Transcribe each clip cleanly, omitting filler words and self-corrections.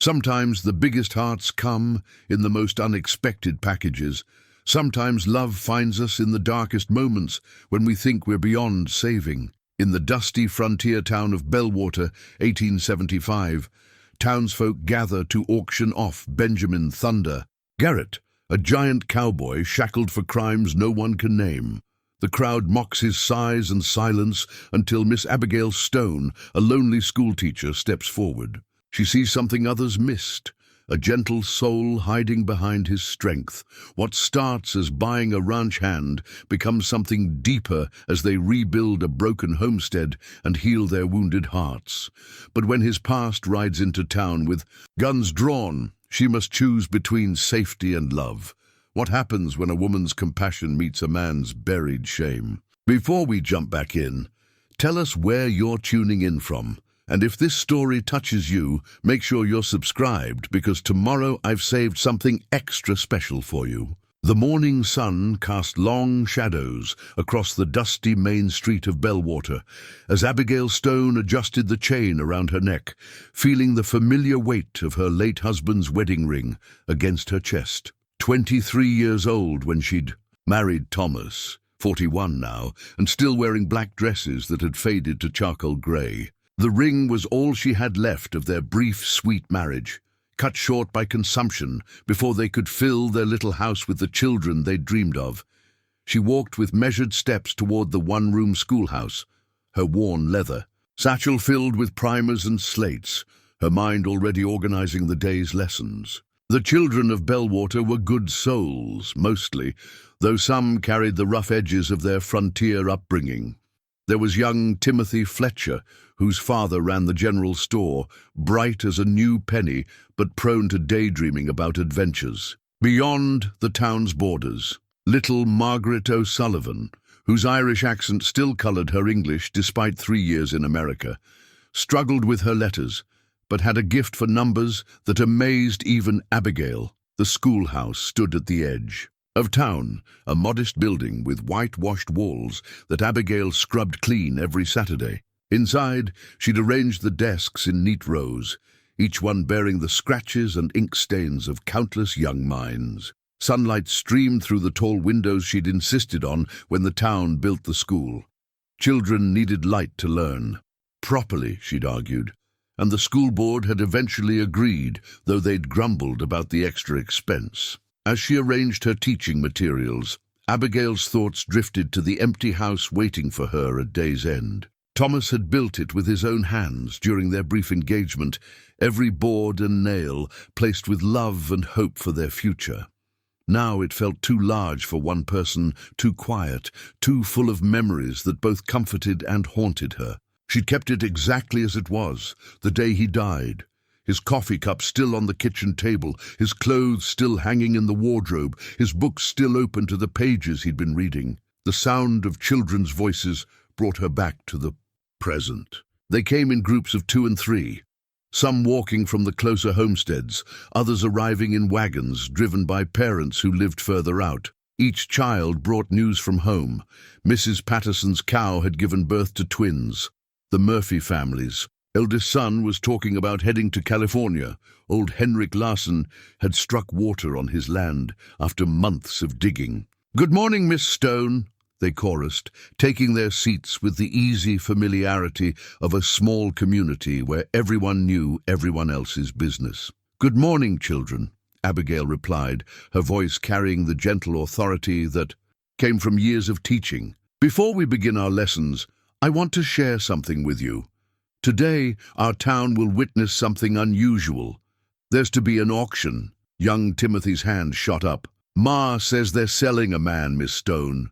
Sometimes the biggest hearts come in the most unexpected packages. Sometimes love finds us in the darkest moments when we think we're beyond saving. In the dusty frontier town of Bellwater, 1875, townsfolk gather to auction off Benjamin Thunder, Garrett, a giant cowboy shackled for crimes no one can name. The crowd mocks his size and silence until Miss Abigail Stone, a lonely schoolteacher, steps forward. She sees something others missed, a gentle soul hiding behind his strength. What starts as buying a ranch hand becomes something deeper as they rebuild a broken homestead and heal their wounded hearts. But when his past rides into town with guns drawn, she must choose between safety and love. What happens when a woman's compassion meets a man's buried shame? Before we jump back in, tell us where you're tuning in from. And if this story touches you, make sure you're subscribed, because tomorrow I've saved something extra special for you. The morning sun cast long shadows across the dusty main street of Bellwater as Abigail Stone adjusted the chain around her neck, feeling the familiar weight of her late husband's wedding ring against her chest. 23 years old when she'd married Thomas, 41 now, and still wearing black dresses that had faded to charcoal grey. The ring was all she had left of their brief, sweet marriage, cut short by consumption before they could fill their little house with the children they'd dreamed of. She walked with measured steps toward the one-room schoolhouse, her worn leather satchel filled with primers and slates, her mind already organizing the day's lessons. The children of Bellwater were good souls, mostly, though some carried the rough edges of their frontier upbringing. There was young Timothy Fletcher, whose father ran the general store, bright as a new penny, but prone to daydreaming about adventures. Beyond the town's borders, little Margaret O'Sullivan, whose Irish accent still colored her English despite 3 years in America, struggled with her letters, but had a gift for numbers that amazed even Abigail. The schoolhouse stood at the edge of town, a modest building with whitewashed walls that Abigail scrubbed clean every Saturday. Inside, she'd arranged the desks in neat rows, each one bearing the scratches and ink stains of countless young minds. Sunlight streamed through the tall windows she'd insisted on when the town built the school. Children needed light to learn. Properly, she'd argued, and the school board had eventually agreed, though they'd grumbled about the extra expense. As she arranged her teaching materials, Abigail's thoughts drifted to the empty house waiting for her at day's end. Thomas had built it with his own hands during their brief engagement, every board and nail placed with love and hope for their future. Now it felt too large for one person, too quiet, too full of memories that both comforted and haunted her. She'd kept it exactly as it was, the day he died. His coffee cup still on the kitchen table, his clothes still hanging in the wardrobe, his books still open to the pages he'd been reading. The sound of children's voices brought her back to the present. They came in groups of 2 and 3, some walking from the closer homesteads, others arriving in wagons driven by parents who lived further out. Each child brought news from home. Mrs. Patterson's cow had given birth to twins. The Murphy family's eldest son was talking about heading to California. Old Henrik Larson had struck water on his land after months of digging. "Good morning, Miss Stone," they chorused, taking their seats with the easy familiarity of a small community where everyone knew everyone else's business. "Good morning, children," Abigail replied, her voice carrying the gentle authority that came from years of teaching. "Before we begin our lessons, I want to share something with you. Today, our town will witness something unusual. There's to be an auction." Young Timothy's hand shot up. "Ma says they're selling a man, Miss Stone."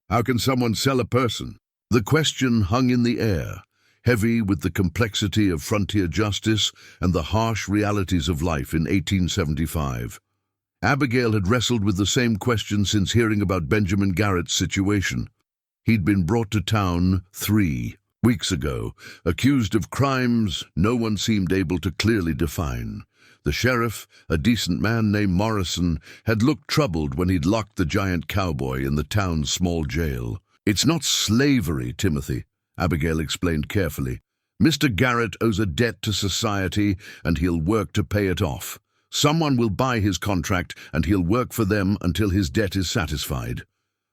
"How can someone sell a person?" The question hung in the air, heavy with the complexity of frontier justice and the harsh realities of life in 1875. Abigail had wrestled with the same question since hearing about Benjamin Garrett's situation. He'd been brought to town 3 weeks ago, accused of crimes no one seemed able to clearly define. The sheriff, a decent man named Morrison, had looked troubled when he'd locked the giant cowboy in the town's small jail. "It's not slavery, Timothy," Abigail explained carefully. Mr. Garrett owes a debt to society, and he'll work to pay it off. Someone will buy his contract, and he'll work for them until his debt is satisfied.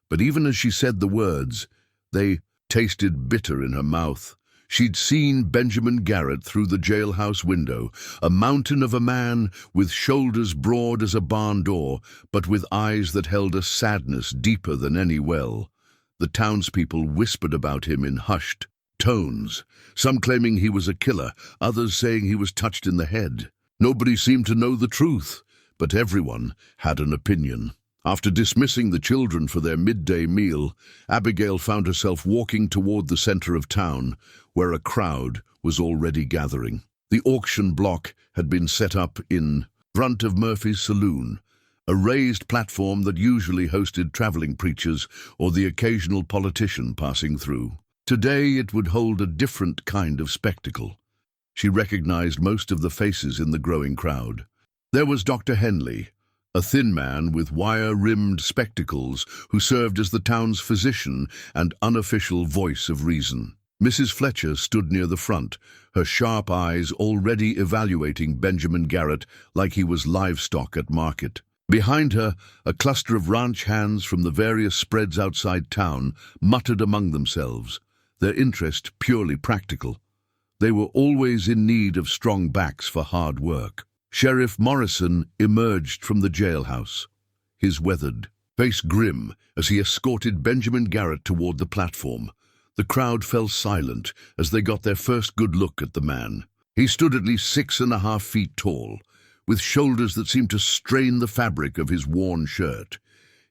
But even as she said the words, they tasted bitter in her mouth. She'd seen Benjamin Garrett through the jailhouse window, a mountain of a man with shoulders broad as a barn door, but with eyes that held a sadness deeper than any well. The townspeople whispered about him in hushed tones, some claiming he was a killer, others saying he was touched in the head. Nobody seemed to know the truth, but everyone had an opinion. After dismissing the children for their midday meal, Abigail found herself walking toward the center of town, where a crowd was already gathering. The auction block had been set up in front of Murphy's saloon, a raised platform that usually hosted traveling preachers or the occasional politician passing through. Today it would hold a different kind of spectacle. She recognized most of the faces in the growing crowd. There was Dr. Henley, a thin man with wire-rimmed spectacles who served as the town's physician and unofficial voice of reason. Mrs. Fletcher stood near the front, her sharp eyes already evaluating Benjamin Garrett like he was livestock at market. Behind her, a cluster of ranch hands from the various spreads outside town muttered among themselves, their interest purely practical. They were always in need of strong backs for hard work. Sheriff Morrison emerged from the jailhouse, his weathered face grim as he escorted Benjamin Garrett toward the platform. The crowd fell silent as they got their first good look at the man. He stood at least 6.5 feet tall, with shoulders that seemed to strain the fabric of his worn shirt.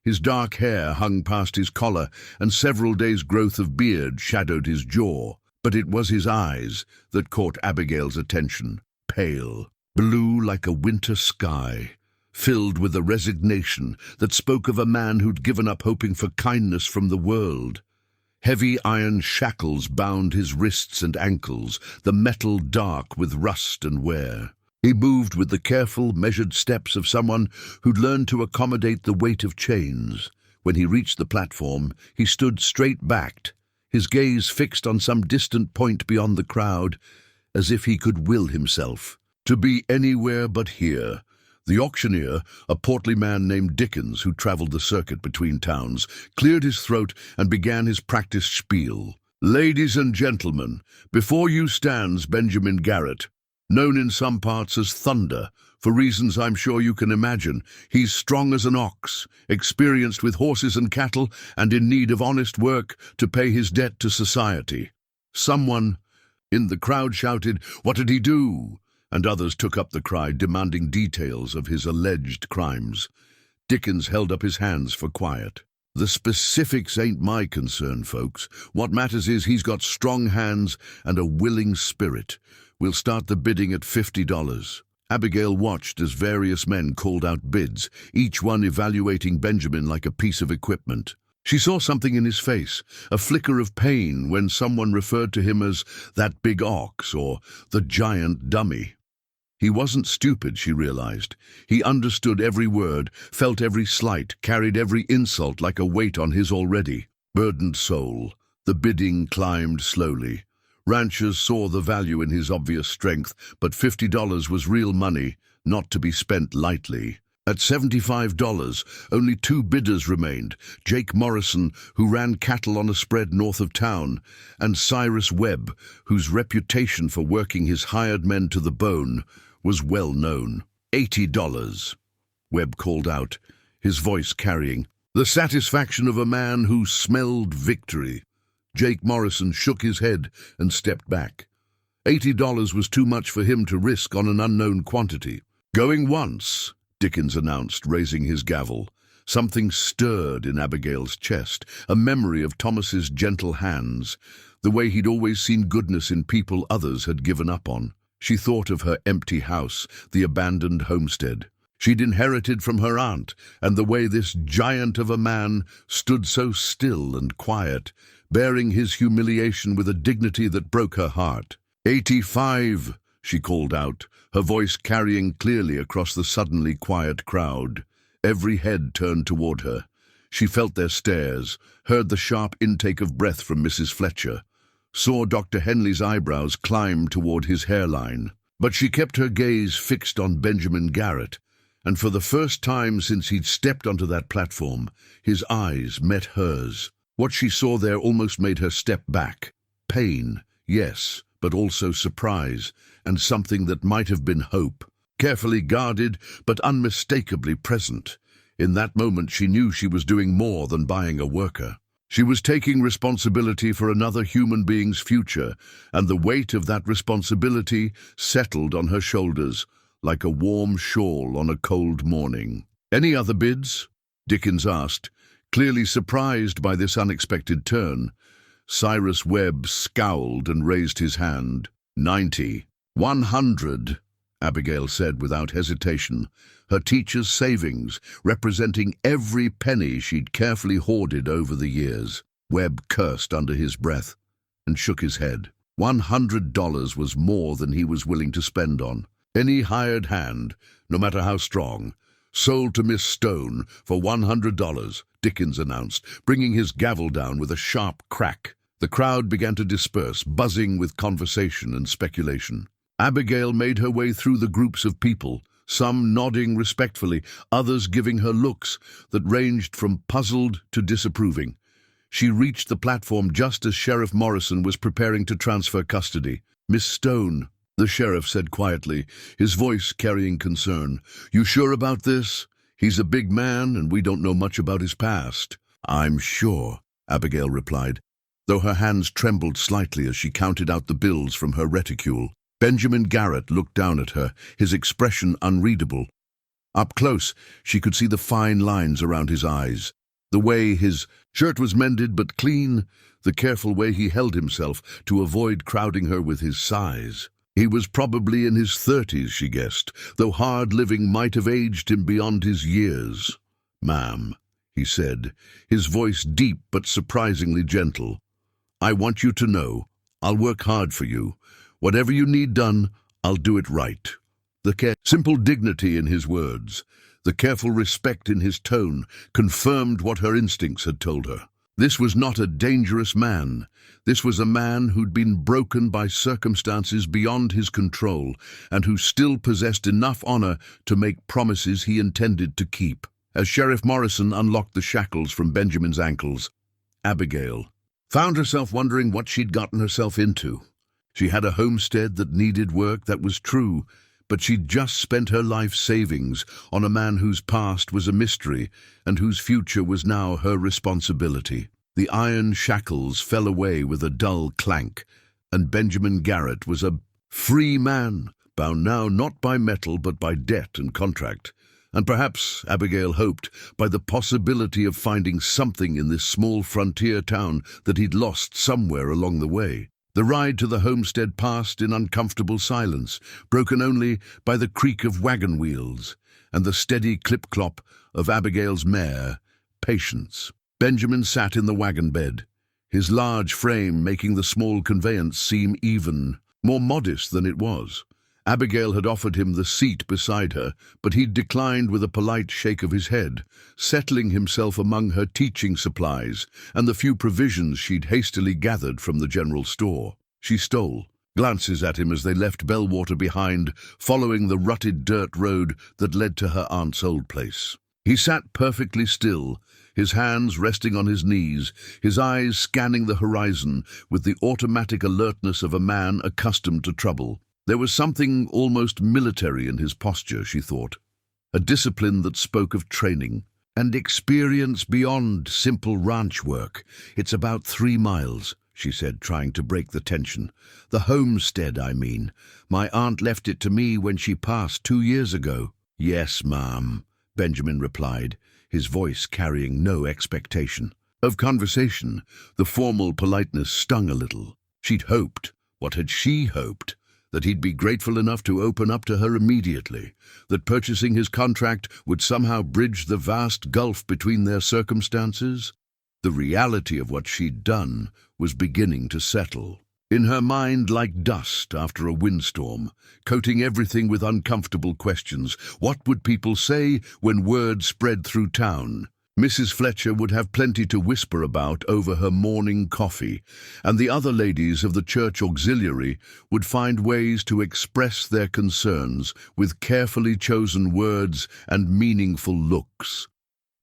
His dark hair hung past his collar, and several days' growth of beard shadowed his jaw. But it was his eyes that caught Abigail's attention, pale, blue like a winter sky, filled with a resignation that spoke of a man who'd given up hoping for kindness from the world. Heavy iron shackles bound his wrists and ankles, the metal dark with rust and wear. He moved with the careful, measured steps of someone who'd learned to accommodate the weight of chains. When he reached the platform, he stood straight-backed, his gaze fixed on some distant point beyond the crowd, as if he could will himself to be anywhere but here. The auctioneer, a portly man named Dickens who traveled the circuit between towns, cleared his throat and began his practiced spiel. "Ladies and gentlemen, before you stands Benjamin Garrett, known in some parts as Thunder, for reasons I'm sure you can imagine. He's strong as an ox, experienced with horses and cattle, and in need of honest work to pay his debt to society." Someone in the crowd shouted, "What did he do?" And others took up the cry, demanding details of his alleged crimes. Dickens held up his hands for quiet. "The specifics ain't my concern, folks. What matters is he's got strong hands and a willing spirit. We'll start the bidding at $50. Abigail watched as various men called out bids, each one evaluating Benjamin like a piece of equipment. She saw something in his face, a flicker of pain when someone referred to him as that big ox or the giant dummy. He wasn't stupid, she realized. He understood every word, felt every slight, carried every insult like a weight on his already burdened soul. The bidding climbed slowly. Ranchers saw the value in his obvious strength, but $50 was real money, not to be spent lightly. At $75, only 2 bidders remained, Jake Morrison, who ran cattle on a spread north of town, and Cyrus Webb, whose reputation for working his hired men to the bone was well known. $80, Webb called out, his voice carrying the satisfaction of a man who smelled victory. Jake Morrison shook his head and stepped back. $80 was too much for him to risk on an unknown quantity. "Going once," Dickens announced, raising his gavel. Something stirred in Abigail's chest, a memory of Thomas's gentle hands, the way he'd always seen goodness in people others had given up on. She thought of her empty house, the abandoned homestead she'd inherited from her aunt, and the way this giant of a man stood so still and quiet, bearing his humiliation with a dignity that broke her heart. "85, she called out, her voice carrying clearly across the suddenly quiet crowd. Every head turned toward her. She felt their stares, heard the sharp intake of breath from Mrs. Fletcher. saw Dr. Henley's eyebrows climb toward his hairline. But she kept her gaze fixed on Benjamin Garrett, and for the first time since he'd stepped onto that platform, his eyes met hers. What she saw there almost made her step back. Pain, yes, but also surprise, and something that might have been hope. Carefully guarded, but unmistakably present. In that moment she knew she was doing more than buying a worker. She was taking responsibility for another human being's future, and the weight of that responsibility settled on her shoulders like a warm shawl on a cold morning. "Any other bids?" Dickens asked, clearly surprised by this unexpected turn. Cyrus Webb scowled and raised his hand. 90. 100, Abigail said without hesitation, her teacher's savings representing every penny she'd carefully hoarded over the years. Webb cursed under his breath and shook his head. $100 was more than he was willing to spend on. Any hired hand, no matter how strong, sold to Miss Stone for $100, Dickens announced, bringing his gavel down with a sharp crack. The crowd began to disperse, buzzing with conversation and speculation. Abigail made her way through the groups of people, some nodding respectfully, others giving her looks that ranged from puzzled to disapproving. She reached the platform just as Sheriff Morrison was preparing to transfer custody. "Miss Stone," the sheriff said quietly, his voice carrying concern. "You sure about this? He's a big man, and we don't know much about his past." "I'm sure," Abigail replied, though her hands trembled slightly as she counted out the bills from her reticule. Benjamin Garrett looked down at her, his expression unreadable. Up close, she could see the fine lines around his eyes, the way his shirt was mended but clean, the careful way he held himself to avoid crowding her with his size. He was probably in his 30s, she guessed, though hard living might have aged him beyond his years. "Ma'am," he said, his voice deep but surprisingly gentle, "I want you to know, I'll work hard for you. Whatever you need done, I'll do it right." The simple dignity in his words, the careful respect in his tone, confirmed what her instincts had told her. This was not a dangerous man. This was a man who'd been broken by circumstances beyond his control, and who still possessed enough honor to make promises he intended to keep. As Sheriff Morrison unlocked the shackles from Benjamin's ankles, Abigail found herself wondering what she'd gotten herself into. She had a homestead that needed work, that was true, but she'd just spent her life savings on a man whose past was a mystery and whose future was now her responsibility. The iron shackles fell away with a dull clank, and Benjamin Garrett was a free man, bound now not by metal but by debt and contract, and perhaps, Abigail hoped, by the possibility of finding something in this small frontier town that he'd lost somewhere along the way. The ride to the homestead passed in uncomfortable silence, broken only by the creak of wagon wheels and the steady clip-clop of Abigail's mare, Patience. Benjamin sat in the wagon bed, his large frame making the small conveyance seem even more modest than it was. Abigail had offered him the seat beside her, but he'd declined with a polite shake of his head, settling himself among her teaching supplies and the few provisions she'd hastily gathered from the general store. She stole glances at him as they left Bellwater behind, following the rutted dirt road that led to her aunt's old place. He sat perfectly still, his hands resting on his knees, his eyes scanning the horizon with the automatic alertness of a man accustomed to trouble. There was something almost military in his posture, she thought, a discipline that spoke of training and experience beyond simple ranch work. "It's about 3 miles, she said, trying to break the tension. "The homestead, I mean. My aunt left it to me when she passed 2 years ago." "Yes, ma'am," Benjamin replied, his voice carrying no expectation of conversation. The formal politeness stung a little. She'd hoped, what had she hoped? That he'd be grateful enough to open up to her immediately, that purchasing his contract would somehow bridge the vast gulf between their circumstances. The reality of what she'd done was beginning to settle. In her mind, like dust after a windstorm, coating everything with uncomfortable questions. What would people say when word spread through town? Mrs. Fletcher would have plenty to whisper about over her morning coffee, and the other ladies of the church auxiliary would find ways to express their concerns with carefully chosen words and meaningful looks.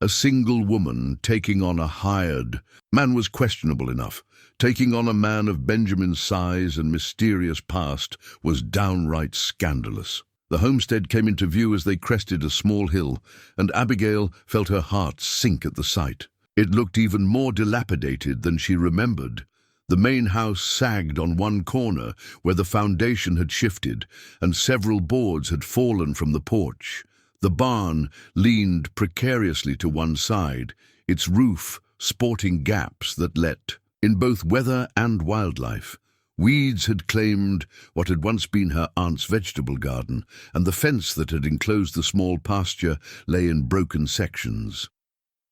A single woman taking on a hired man was questionable enough. Taking on a man of Benjamin's size and mysterious past was downright scandalous. The homestead came into view as they crested a small hill, and Abigail felt her heart sink at the sight. It looked even more dilapidated than she remembered. The main house sagged on one corner where the foundation had shifted, and several boards had fallen from the porch. The barn leaned precariously to one side, its roof sporting gaps that let in both weather and wildlife. Weeds had claimed what had once been her aunt's vegetable garden, and the fence that had enclosed the small pasture lay in broken sections.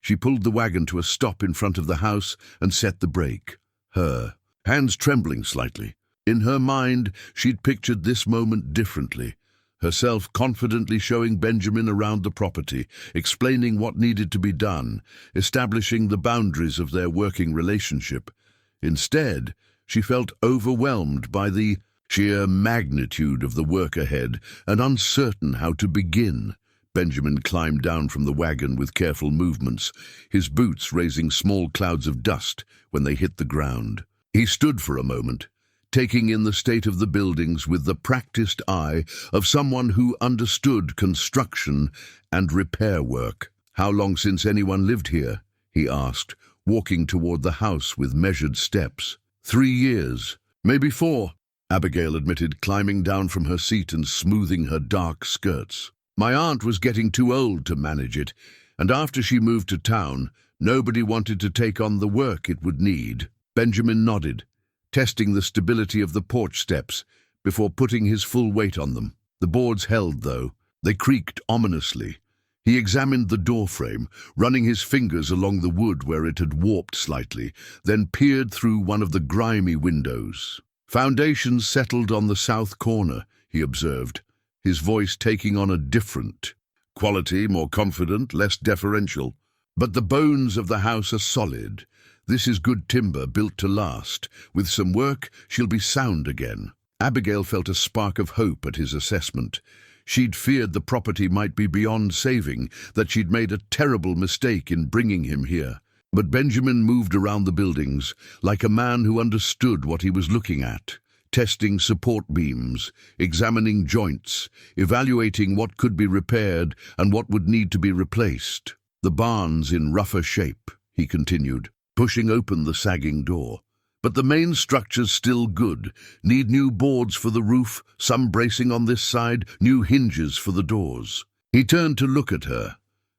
She pulled the wagon to a stop in front of the house and set the brake, her hands trembling slightly. In her mind, she'd pictured this moment differently, herself confidently showing Benjamin around the property, explaining what needed to be done, establishing the boundaries of their working relationship. Instead, she felt overwhelmed by the sheer magnitude of the work ahead and uncertain how to begin. Benjamin climbed down from the wagon with careful movements, his boots raising small clouds of dust when they hit the ground. He stood for a moment, taking in the state of the buildings with the practiced eye of someone who understood construction and repair work. "How long since anyone lived here?" he asked, walking toward the house with measured steps. 3 years, maybe 4, Abigail admitted, climbing down from her seat and smoothing her dark skirts. "My aunt was getting too old to manage it, and after she moved to town, nobody wanted to take on the work it would need." Benjamin nodded, testing the stability of the porch steps before putting his full weight on them. The boards held, though. They creaked ominously. He examined the doorframe, running his fingers along the wood where it had warped slightly, then peered through one of the grimy windows. "Foundations settled on the south corner," he observed, his voice taking on a different quality, more confident, less deferential. "But the bones of the house are solid. This is good timber built to last. With some work, she'll be sound again." Abigail felt a spark of hope at his assessment. She'd feared the property might be beyond saving, that she'd made a terrible mistake in bringing him here. But Benjamin moved around the buildings like a man who understood what he was looking at, testing support beams, examining joints, evaluating what could be repaired and what would need to be replaced. "The barn's in rougher shape," he continued, pushing open the sagging door. "But the main structure's still good. Need new boards for the roof, some bracing on this side, new hinges for the doors." He turned to look at her,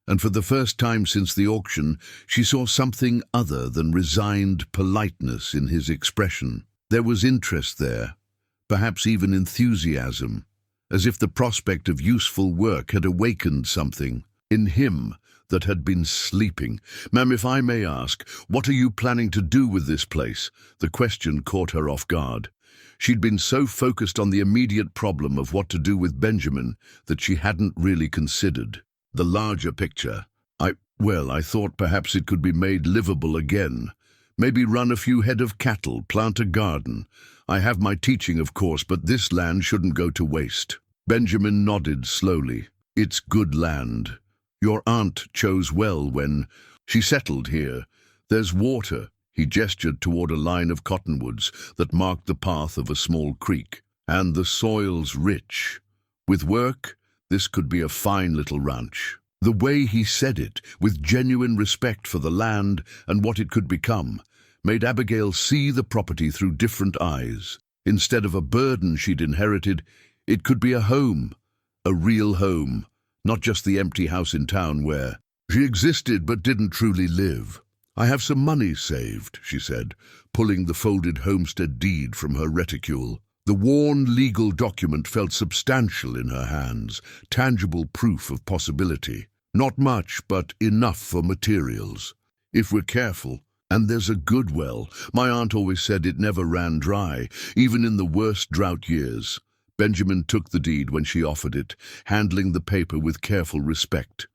and for the first time since the auction, she saw something other than resigned politeness in his expression. There was interest there, perhaps even enthusiasm, as if the prospect of useful work had awakened something in him that had been sleeping. "Ma'am, if I may ask, what are you planning to do with this place?" The question caught her off guard. She'd been so focused on the immediate problem of what to do with Benjamin that she hadn't really considered the larger picture. I thought perhaps it could be made livable again. Maybe run a few head of cattle, plant a garden. I have my teaching, of course, but this land shouldn't go to waste." Benjamin nodded slowly. "It's good land. Your aunt chose well when she settled here. There's water." He gestured toward a line of cottonwoods that marked the path of a small creek. "And the soil's rich. With work, this could be a fine little ranch." The way he said it, with genuine respect for the land and what it could become, made Abigail see the property through different eyes. Instead of a burden she'd inherited, it could be a home, a real home. Not just the empty house in town where she existed but didn't truly live. "I have some money saved," she said, pulling the folded homestead deed from her reticule. The worn legal document felt substantial in her hands, tangible proof of possibility. "Not much, but enough for materials. If we're careful, and there's a good well. My aunt always said it never ran dry, even in the worst drought years." Benjamin took the deed when she offered it, handling the paper with careful respect.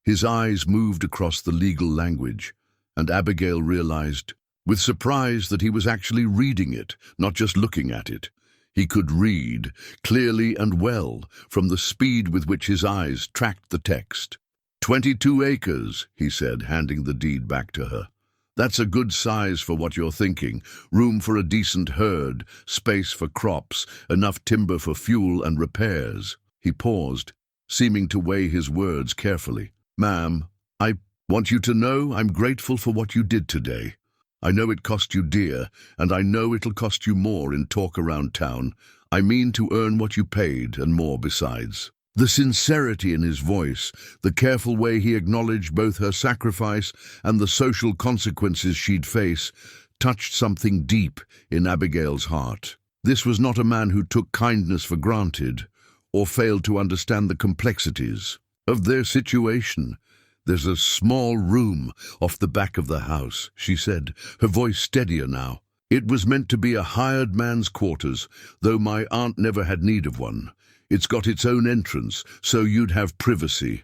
His eyes moved across the legal language, and Abigail realized, with surprise, that he was actually reading it, not just looking at it. He could read, clearly and well, from the speed with which his eyes tracked the text. 22 acres, he said, handing the deed back to her. That's a good size for what you're thinking. Room for a decent herd, space for crops, enough timber for fuel and repairs. He paused, seeming to weigh his words carefully. Ma'am, I want you to know I'm grateful for what you did today. I know it cost you dear, and I know it'll cost you more in talk around town. I mean to earn what you paid, and more besides. The sincerity in his voice, the careful way he acknowledged both her sacrifice and the social consequences she'd face, touched something deep in Abigail's heart. This was not a man who took kindness for granted, or failed to understand the complexities of their situation. There's a small room off the back of the house, she said, her voice steadier now. It was meant to be a hired man's quarters, though my aunt never had need of one. It's got its own entrance, so you'd have privacy.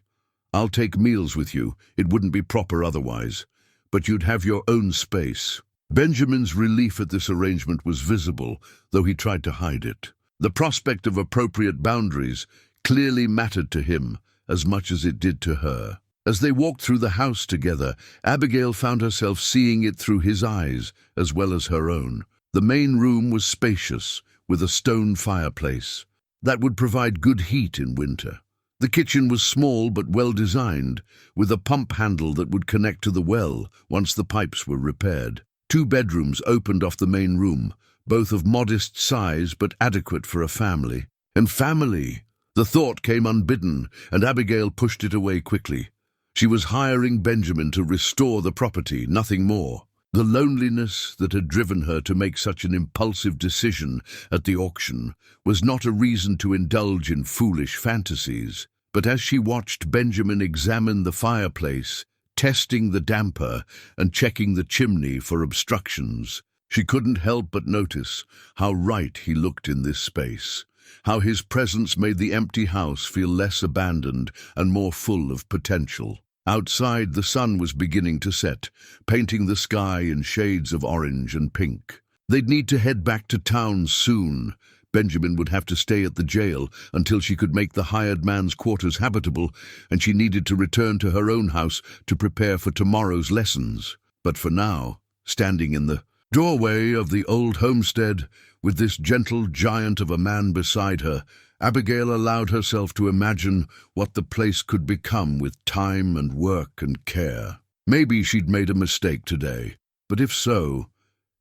I'll take meals with you. It wouldn't be proper otherwise. But you'd have your own space. Benjamin's relief at this arrangement was visible, though he tried to hide it. The prospect of appropriate boundaries clearly mattered to him as much as it did to her. As they walked through the house together, Abigail found herself seeing it through his eyes as well as her own. The main room was spacious, with a stone fireplace that would provide good heat in winter. The kitchen was small but well-designed, with a pump handle that would connect to the well once the pipes were repaired. 2 bedrooms opened off the main room, both of modest size but adequate for a family. And family! The thought came unbidden, and Abigail pushed it away quickly. She was hiring Benjamin to restore the property, nothing more. The loneliness that had driven her to make such an impulsive decision at the auction was not a reason to indulge in foolish fantasies. But as she watched Benjamin examine the fireplace, testing the damper and checking the chimney for obstructions, she couldn't help but notice how right he looked in this space, how his presence made the empty house feel less abandoned and more full of potential. Outside, the sun was beginning to set, painting the sky in shades of orange and pink. They'd need to head back to town soon. Benjamin would have to stay at the jail until she could make the hired man's quarters habitable, and she needed to return to her own house to prepare for tomorrow's lessons. But for now, standing in the doorway of the old homestead, with this gentle giant of a man beside her, Abigail allowed herself to imagine what the place could become with time and work and care. Maybe she'd made a mistake today, but if so,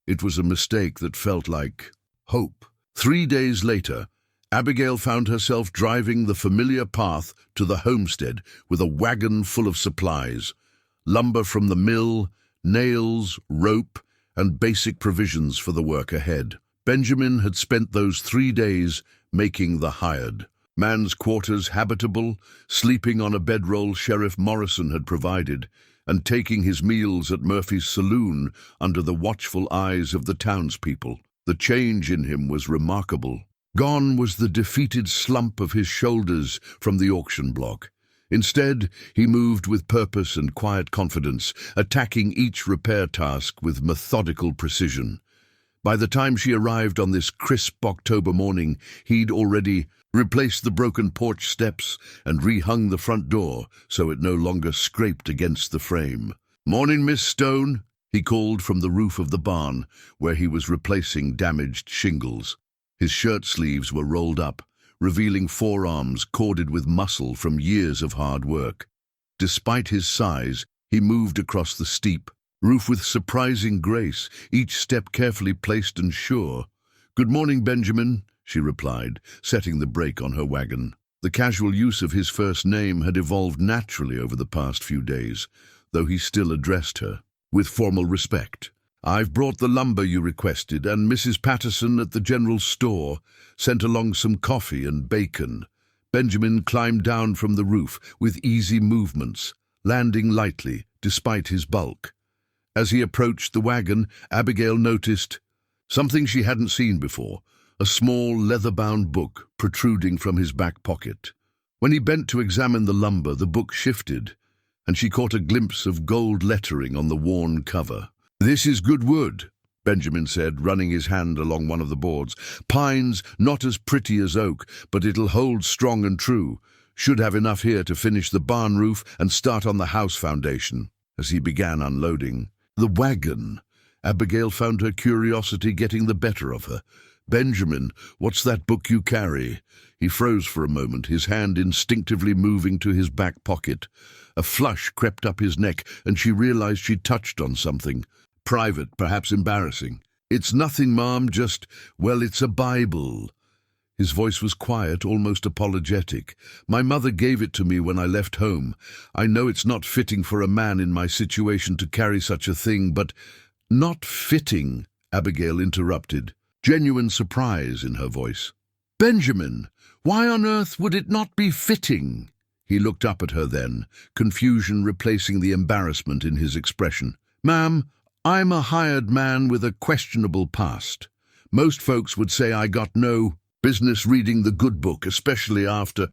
it was a mistake that felt like hope. 3 days later, Abigail found herself driving the familiar path to the homestead with a wagon full of supplies, lumber from the mill, nails, rope, and basic provisions for the work ahead. Benjamin had spent those 3 days making the hired man's quarters habitable, sleeping on a bedroll Sheriff Morrison had provided, and taking his meals at Murphy's saloon under the watchful eyes of the townspeople. The change in him was remarkable. Gone was the defeated slump of his shoulders from the auction block. Instead, he moved with purpose and quiet confidence, attacking each repair task with methodical precision. By the time she arrived on this crisp October morning, he'd already replaced the broken porch steps and rehung the front door so it no longer scraped against the frame. "Morning, Miss Stone," he called from the roof of the barn, where he was replacing damaged shingles. His shirt sleeves were rolled up, revealing forearms corded with muscle from years of hard work. Despite his size, he moved across the steep roof with surprising grace, each step carefully placed and sure. "Good morning, Benjamin," she replied, setting the brake on her wagon. The casual use of his first name had evolved naturally over the past few days, though he still addressed her with formal respect. "I've brought the lumber you requested, and Mrs. Patterson at the general store sent along some coffee and bacon." Benjamin climbed down from the roof with easy movements, landing lightly despite his bulk. As he approached the wagon, Abigail noticed something she hadn't seen before, a small leather-bound book protruding from his back pocket. When he bent to examine the lumber, the book shifted, and she caught a glimpse of gold lettering on the worn cover. "This is good wood," Benjamin said, running his hand along one of the boards. "Pine's not as pretty as oak, but it'll hold strong and true. Should have enough here to finish the barn roof and start on the house foundation." As he began unloading the wagon, Abigail found her curiosity getting the better of her. "Benjamin, what's that book you carry?" He froze for a moment, his hand instinctively moving to his back pocket. A flush crept up his neck, and she realized she'd touched on something. Private, perhaps embarrassing. "It's nothing, Mom, well, it's a Bible." His voice was quiet, almost apologetic. "My mother gave it to me when I left home. I know it's not fitting for a man in my situation to carry such a thing, but—" "Not fitting," Abigail interrupted, genuine surprise in her voice. "Benjamin, why on earth would it not be fitting?" He looked up at her then, confusion replacing the embarrassment in his expression. "Ma'am, I'm a hired man with a questionable past. Most folks would say I got no business reading the good book, especially after—"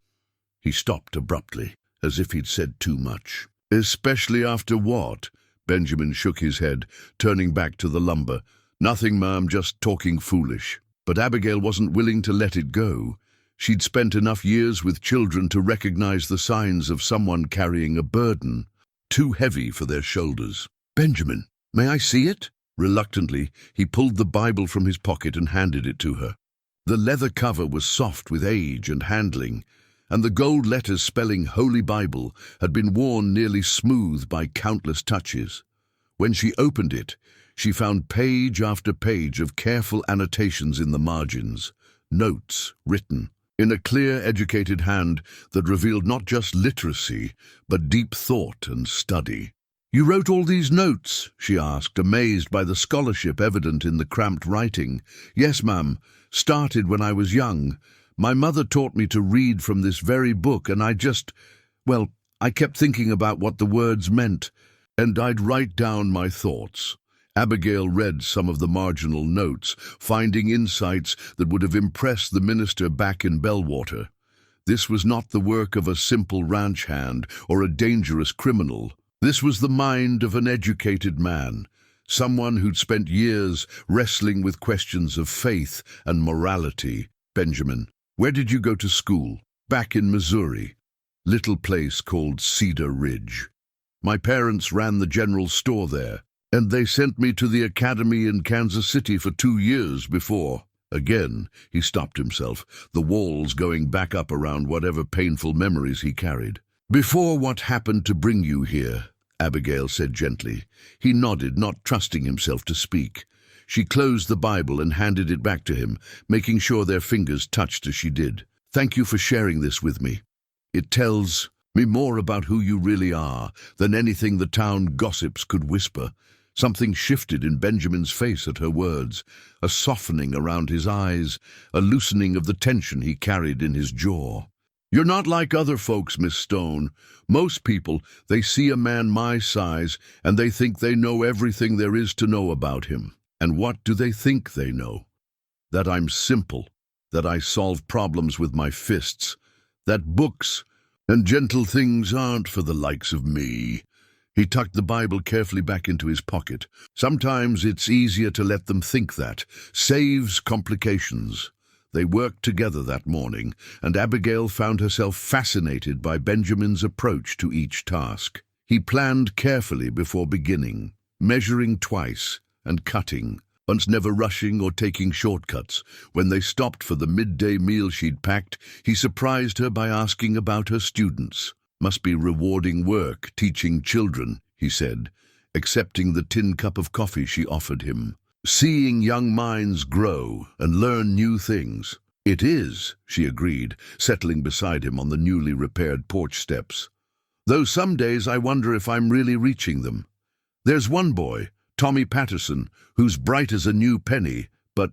He stopped abruptly, as if he'd said too much. "Especially after what?" Benjamin shook his head, turning back to the lumber. "Nothing, ma'am, just talking foolish." But Abigail wasn't willing to let it go. She'd spent enough years with children to recognize the signs of someone carrying a burden, too heavy for their shoulders. "Benjamin, may I see it?" Reluctantly, he pulled the Bible from his pocket and handed it to her. The leather cover was soft with age and handling, and the gold letters spelling Holy Bible had been worn nearly smooth by countless touches. When she opened it, she found page after page of careful annotations in the margins, notes written in a clear, educated hand that revealed not just literacy, but deep thought and study. "You wrote all these notes?" she asked, amazed by the scholarship evident in the cramped writing. "Yes, ma'am. Started when I was young. My mother taught me to read from this very book, and I kept thinking about what the words meant, and I'd write down my thoughts." Abigail read some of the marginal notes, finding insights that would have impressed the minister back in Bellwater. This was not the work of a simple ranch hand or a dangerous criminal. This was the mind of an educated man, someone who'd spent years wrestling with questions of faith and morality. "Benjamin, where did you go to school?" "Back in Missouri. Little place called Cedar Ridge. My parents ran the general store there, and they sent me to the academy in Kansas City for 2 years before." Again, he stopped himself, the walls going back up around whatever painful memories he carried. "Before what happened to bring you here?" Abigail said gently. He nodded, not trusting himself to speak. She closed the Bible and handed it back to him, making sure their fingers touched as she did. "Thank you for sharing this with me. It tells me more about who you really are than anything the town gossips could whisper." Something shifted in Benjamin's face at her words, a softening around his eyes, a loosening of the tension he carried in his jaw. "You're not like other folks, Miss Stone. Most people, they see a man my size and they think they know everything there is to know about him. And what do they think they know? That I'm simple, that I solve problems with my fists, that books and gentle things aren't for the likes of me." He tucked the Bible carefully back into his pocket. "Sometimes it's easier to let them think that. Saves complications." They worked together that morning, and Abigail found herself fascinated by Benjamin's approach to each task. He planned carefully before beginning, measuring twice and cutting, once never rushing or taking shortcuts. When they stopped for the midday meal she'd packed, he surprised her by asking about her students. "Must be rewarding work, teaching children," he said, accepting the tin cup of coffee she offered him. "Seeing young minds grow and learn new things." "It is," she agreed, settling beside him on the newly repaired porch steps. "Though some days I wonder if I'm really reaching them. There's one boy, Tommy Patterson, who's bright as a new penny, but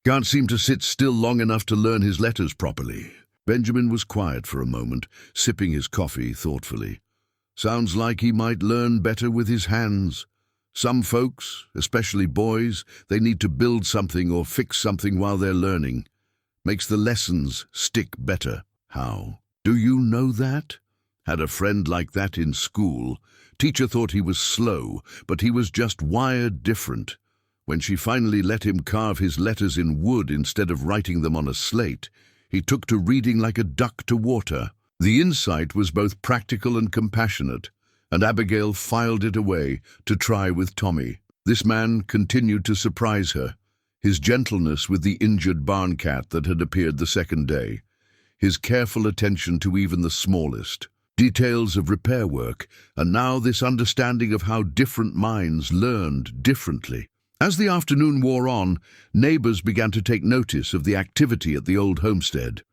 can't seem to sit still long enough to learn his letters properly." Benjamin was quiet for a moment, sipping his coffee thoughtfully. "Sounds like he might learn better with his hands. Some folks, especially boys, they need to build something or fix something while they're learning. Makes the lessons stick better." "How do you know that?" Had a friend like that in school. Teacher thought he was slow, but he was just wired different. When she finally let him carve his letters in wood instead of writing them on a slate, he took to reading like a duck to water. The insight was both practical and compassionate, and Abigail filed it away to try with Tommy. This man continued to surprise her, his gentleness with the injured barn cat that had appeared the second day, his careful attention to even the smallest details of repair work, and now this understanding of how different minds learned differently. As the afternoon wore on, neighbors began to take notice of the activity at the old homestead.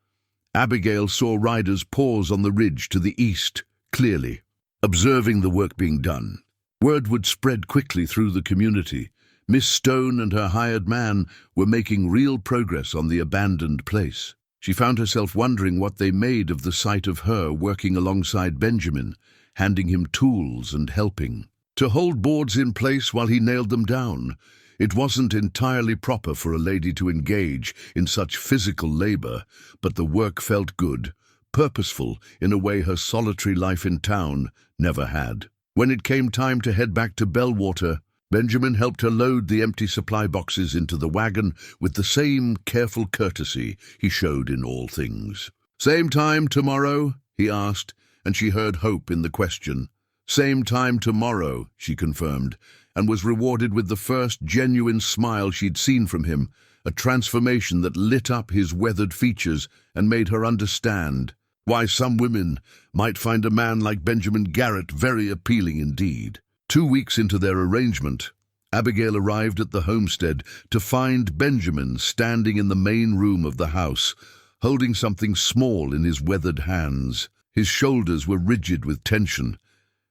Abigail saw riders pause on the ridge to the east, clearly, observing the work being done. Word would spread quickly through the community. Miss Stone and her hired man were making real progress on the abandoned place. She found herself wondering what they made of the sight of her working alongside Benjamin, handing him tools and helping to hold boards in place while he nailed them down. It wasn't entirely proper for a lady to engage in such physical labor, but the work felt good, purposeful in a way her solitary life in town never had. When it came time to head back to Bellwater, Benjamin helped her load the empty supply boxes into the wagon with the same careful courtesy he showed in all things. "Same time tomorrow?" he asked, and she heard hope in the question. "Same time tomorrow," she confirmed, and was rewarded with the first genuine smile she'd seen from him, a transformation that lit up his weathered features and made her understand why some women might find a man like Benjamin Garrett very appealing indeed. 2 weeks into their arrangement, Abigail arrived at the homestead to find Benjamin standing in the main room of the house, holding something small in his weathered hands. His shoulders were rigid with tension,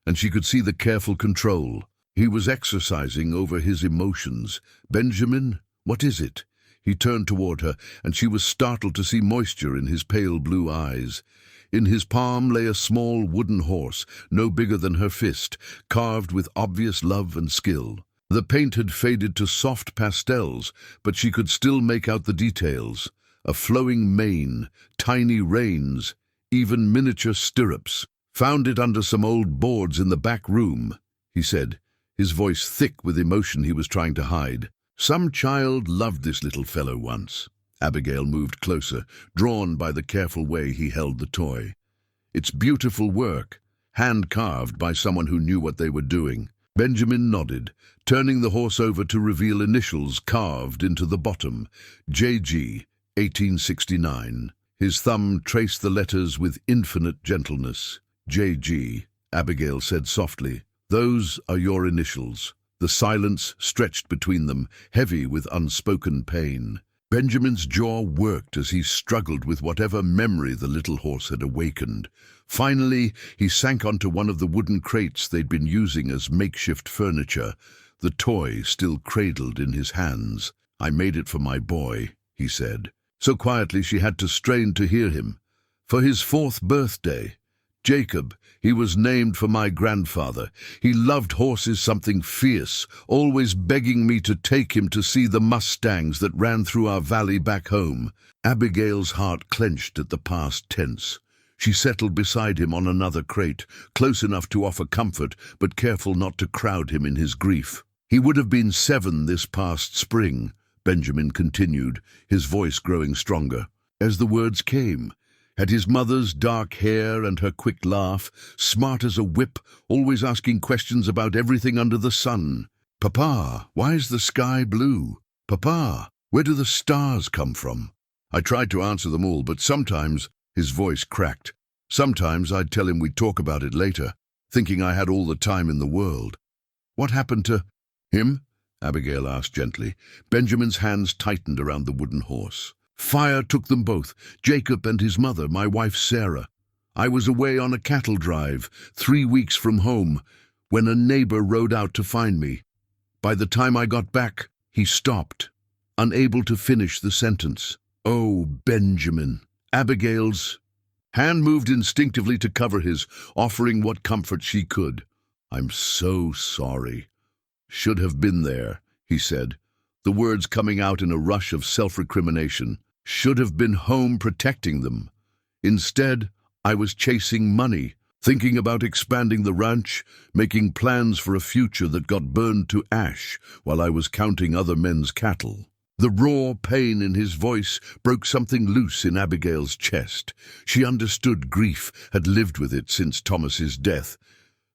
and she could see the careful control. He was exercising over his emotions. "Benjamin, what is it?" He turned toward her, and she was startled to see moisture in his pale blue eyes. In his palm lay a small wooden horse, no bigger than her fist, carved with obvious love and skill. The paint had faded to soft pastels, but she could still make out the details. A flowing mane, tiny reins, even miniature stirrups. "Found it under some old boards in the back room," he said, his voice thick with emotion he was trying to hide. "Some child loved this little fellow once." Abigail moved closer, drawn by the careful way he held the toy. "It's beautiful work, hand-carved by someone who knew what they were doing." Benjamin nodded, turning the horse over to reveal initials carved into the bottom, J.G., 1869. His thumb traced the letters with infinite gentleness. "J.G.," Abigail said softly. "Those are your initials." The silence stretched between them, heavy with unspoken pain. Benjamin's jaw worked as he struggled with whatever memory the little horse had awakened. Finally, he sank onto one of the wooden crates they'd been using as makeshift furniture, the toy still cradled in his hands. "I made it for my boy," he said, so quietly she had to strain to hear him. "For his 4th birthday. Jacob, he was named for my grandfather. He loved horses, something fierce, always begging me to take him to see the mustangs that ran through our valley back home." Abigail's heart clenched at the past tense. She settled beside him on another crate, close enough to offer comfort, but careful not to crowd him in his grief. "He would have been 7 this past spring," Benjamin continued, his voice growing stronger. As the words came, had his mother's dark hair and her quick laugh, smart as a whip, always asking questions about everything under the sun. "Papa, why is the sky blue? Papa, where do the stars come from?" I tried to answer them all, but sometimes, his voice cracked. Sometimes I'd tell him we'd talk about it later, thinking I had all the time in the world. "What happened to him?" Abigail asked gently. Benjamin's hands tightened around the wooden horse. "Fire took them both, Jacob and his mother, my wife Sarah. I was away on a cattle drive, 3 weeks from home, when a neighbor rode out to find me. By the time I got back, he stopped, unable to finish the sentence. Oh, Benjamin." Abigail's hand moved instinctively to cover his, offering what comfort she could. "I'm so sorry. Should have been there," he said, the words coming out in a rush of self-recrimination. "Should have been home protecting them. Instead, I was chasing money, thinking about expanding the ranch, making plans for a future that got burned to ash while I was counting other men's cattle. The raw pain in his voice broke something loose in Abigail's chest. She understood grief, had lived with it since Thomas's death.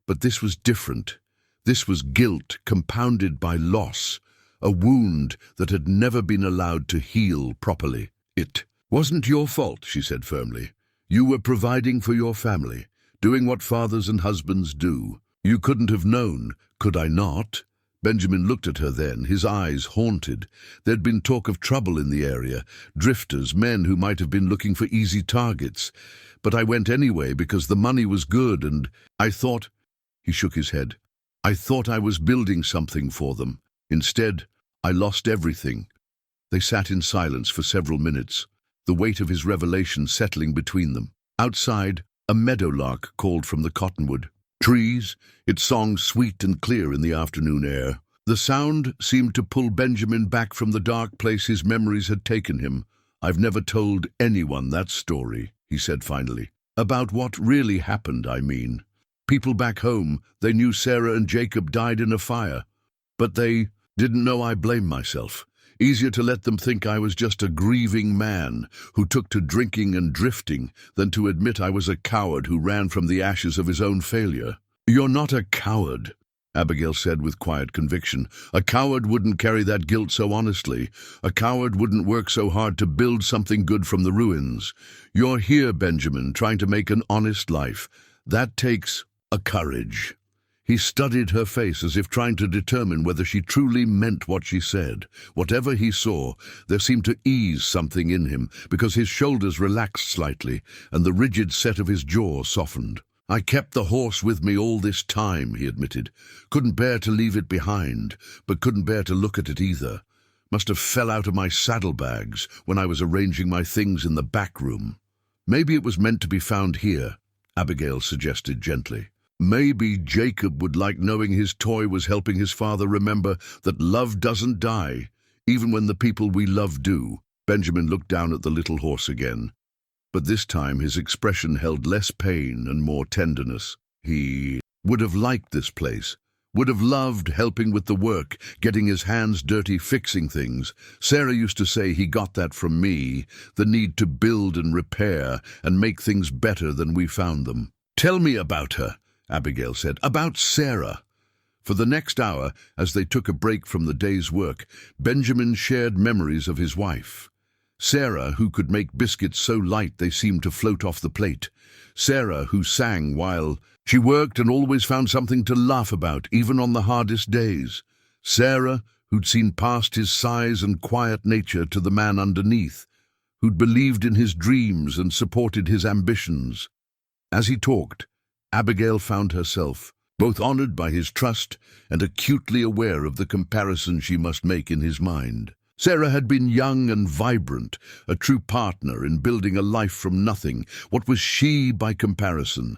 But this was different. This was guilt compounded by loss, a wound that had never been allowed to heal properly. "It wasn't your fault," she said firmly. "You were providing for your family, doing what fathers and husbands do. You couldn't have known, could I not?" Benjamin looked at her then, his eyes haunted. There'd been talk of trouble in the area, drifters, men who might have been looking for easy targets. But I went anyway because the money was good and I thought— He shook his head. "I thought I was building something for them. Instead, I lost everything." They sat in silence for several minutes, the weight of his revelation settling between them. Outside, a meadowlark called from the cottonwood. Trees, its song sweet and clear in the afternoon air. The sound seemed to pull Benjamin back from the dark place his memories had taken him. "I've never told anyone that story," he said finally. "About what really happened, I mean. People back home, they knew Sarah and Jacob died in a fire. But they didn't know I blame myself. Easier to let them think I was just a grieving man who took to drinking and drifting than to admit I was a coward who ran from the ashes of his own failure." "You're not a coward," Abigail said with quiet conviction. "A coward wouldn't carry that guilt so honestly. A coward wouldn't work so hard to build something good from the ruins. You're here, Benjamin, trying to make an honest life. That takes a courage." He studied her face as if trying to determine whether she truly meant what she said. Whatever he saw, there seemed to ease something in him, because his shoulders relaxed slightly, and the rigid set of his jaw softened. "I kept the horse with me all this time," he admitted. "Couldn't bear to leave it behind, but couldn't bear to look at it either. Must have fell out of my saddlebags when I was arranging my things in the back room." "Maybe it was meant to be found here," Abigail suggested gently. "Maybe Jacob would like knowing his toy was helping his father remember that love doesn't die, even when the people we love do." Benjamin looked down at the little horse again, but this time his expression held less pain and more tenderness. He would have liked this place, would have loved helping with the work, getting his hands dirty fixing things. Sarah used to say he got that from me, the need to build and repair and make things better than we found them. "Tell me about her," Abigail said. "About Sarah." For the next hour, as they took a break from the day's work, Benjamin shared memories of his wife. Sarah, who could make biscuits so light they seemed to float off the plate. Sarah, who sang while she worked and always found something to laugh about, even on the hardest days. Sarah, who'd seen past his size and quiet nature to the man underneath, who'd believed in his dreams and supported his ambitions. As he talked, Abigail found herself both honored by his trust and acutely aware of the comparison she must make in his mind. Sarah had been young and vibrant, a true partner in building a life from nothing. What was she by comparison?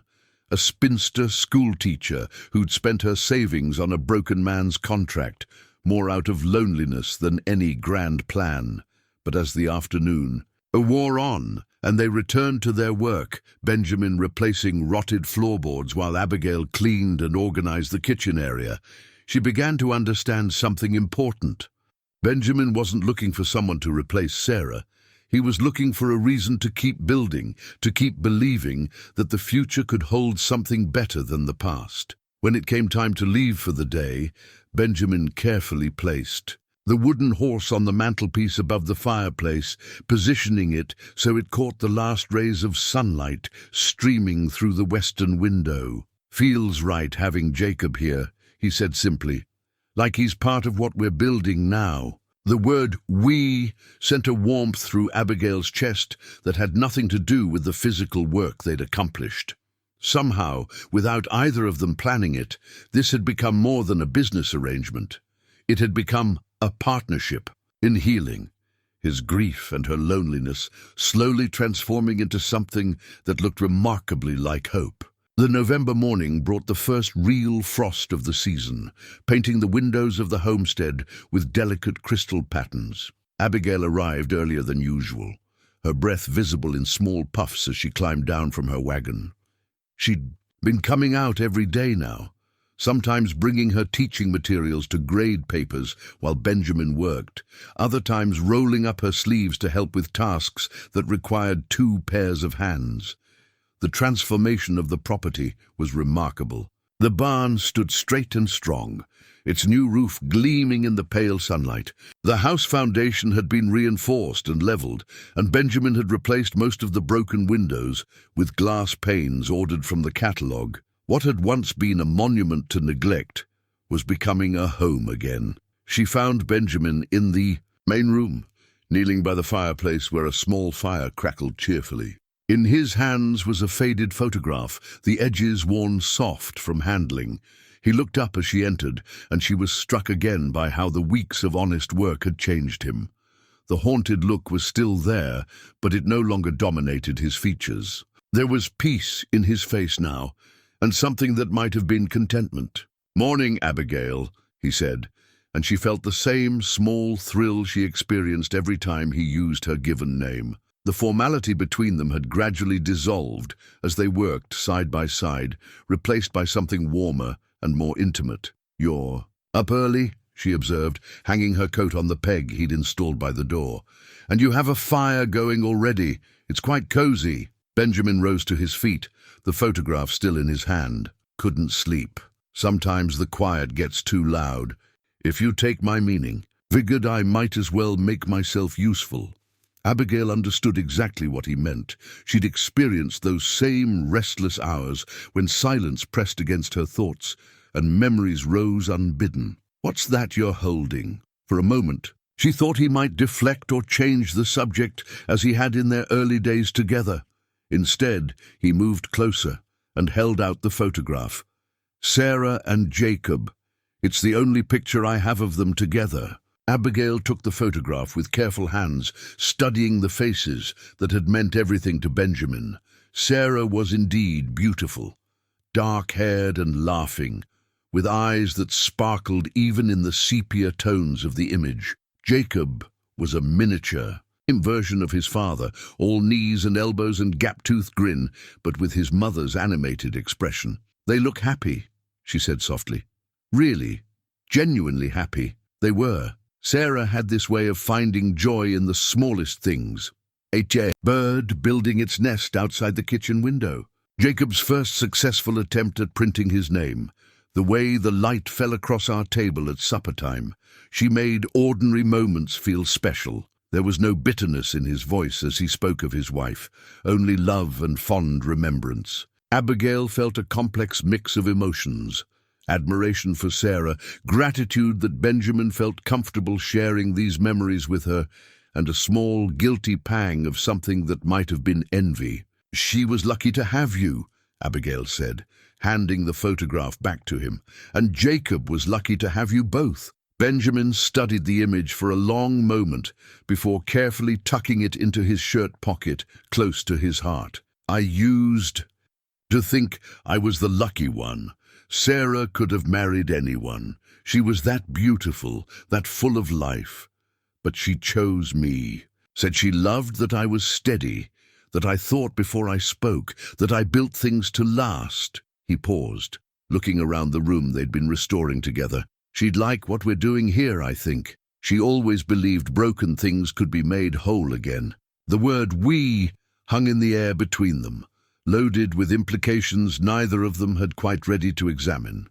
A spinster schoolteacher who'd spent her savings on a broken man's contract, more out of loneliness than any grand plan. But as the afternoon wore on, and they returned to their work, Benjamin replacing rotted floorboards while Abigail cleaned and organized the kitchen area, she began to understand something important. Benjamin wasn't looking for someone to replace Sarah. He was looking for a reason to keep building, to keep believing that the future could hold something better than the past. When it came time to leave for the day, Benjamin carefully placed the wooden horse on the mantelpiece above the fireplace, positioning it so it caught the last rays of sunlight streaming through the western window. "Feels right having Jacob here," he said simply. "Like he's part of what we're building now." The word "we" sent a warmth through Abigail's chest that had nothing to do with the physical work they'd accomplished. Somehow, without either of them planning it, this had become more than a business arrangement. It had become a partnership in healing, his grief and her loneliness slowly transforming into something that looked remarkably like hope. The November morning brought the first real frost of the season, painting the windows of the homestead with delicate crystal patterns. Abigail arrived earlier than usual, her breath visible in small puffs as she climbed down from her wagon. She'd Been coming out every day now, sometimes bringing her teaching materials to grade papers while Benjamin worked, other times rolling up her sleeves to help with tasks that required 2 pairs of hands. The transformation of the property was remarkable. The barn stood straight and strong, its new roof gleaming in the pale sunlight. The house foundation had been reinforced and leveled, and Benjamin had replaced most of the broken windows with glass panes ordered from the catalogue. What had once been a monument to neglect was becoming a home again. She found Benjamin in the main room, kneeling by the fireplace where a small fire crackled cheerfully. In his hands was a faded photograph, the edges worn soft from handling. He looked up as she entered, and she was struck again by how the weeks of honest work had changed him. The haunted look was still there, but it no longer dominated his features. There was peace in his face now, and something that might have been contentment. "Morning, Abigail," he said, and she felt the same small thrill she experienced every time he used her given name. The formality between them had gradually dissolved as they worked side by side, replaced by something warmer and more intimate. "You're up early," she observed, hanging her coat on the peg he'd installed by the door. "And you have a fire going already. It's quite cozy." Benjamin rose to his feet, the photograph still in his hand. "Couldn't sleep. Sometimes the quiet gets too loud. If you take my meaning, figured I might as well make myself useful." Abigail understood exactly what he meant. She'd experienced those same restless hours when silence pressed against her thoughts and memories rose unbidden. "What's that you're holding?" For a moment, she thought he might deflect or change the subject as he had in their early days together. Instead, he moved closer and held out the photograph. "Sarah and Jacob. It's the only picture I have of them together." Abigail took the photograph with careful hands, studying the faces that had meant everything to Benjamin. Sarah was indeed beautiful, dark-haired and laughing, with eyes that sparkled even in the sepia tones of the image. Jacob was a miniature version of his father, all knees and elbows and gap-toothed grin, but with his mother's animated expression. "They look happy," she said softly. "Really, genuinely happy." They were. Sarah had this way of finding joy in the smallest things. A bird building its nest outside the kitchen window. Jacob's first successful attempt at printing his name. The way the light fell across our table at supper time. She made ordinary moments feel special. There was no bitterness in his voice as he spoke of his wife, only love and fond remembrance. Abigail felt a complex mix of emotions. Admiration for Sarah, gratitude that Benjamin felt comfortable sharing these memories with her, and a small, guilty pang of something that might have been envy. "She was lucky to have you," Abigail said, handing the photograph back to him. "And Jacob was lucky to have you both." Benjamin studied the image for a long moment before carefully tucking it into his shirt pocket close to his heart. "I used to think I was the lucky one. Sarah could have married anyone. She was that beautiful, that full of life. But she chose me. Said she loved that I was steady, that I thought before I spoke, that I built things to last." He paused, looking around the room they'd been restoring together. "She'd like what we're doing here, I think. She always believed broken things could be made whole again." The word "we" hung in the air between them, loaded with implications neither of them had quite ready to examine.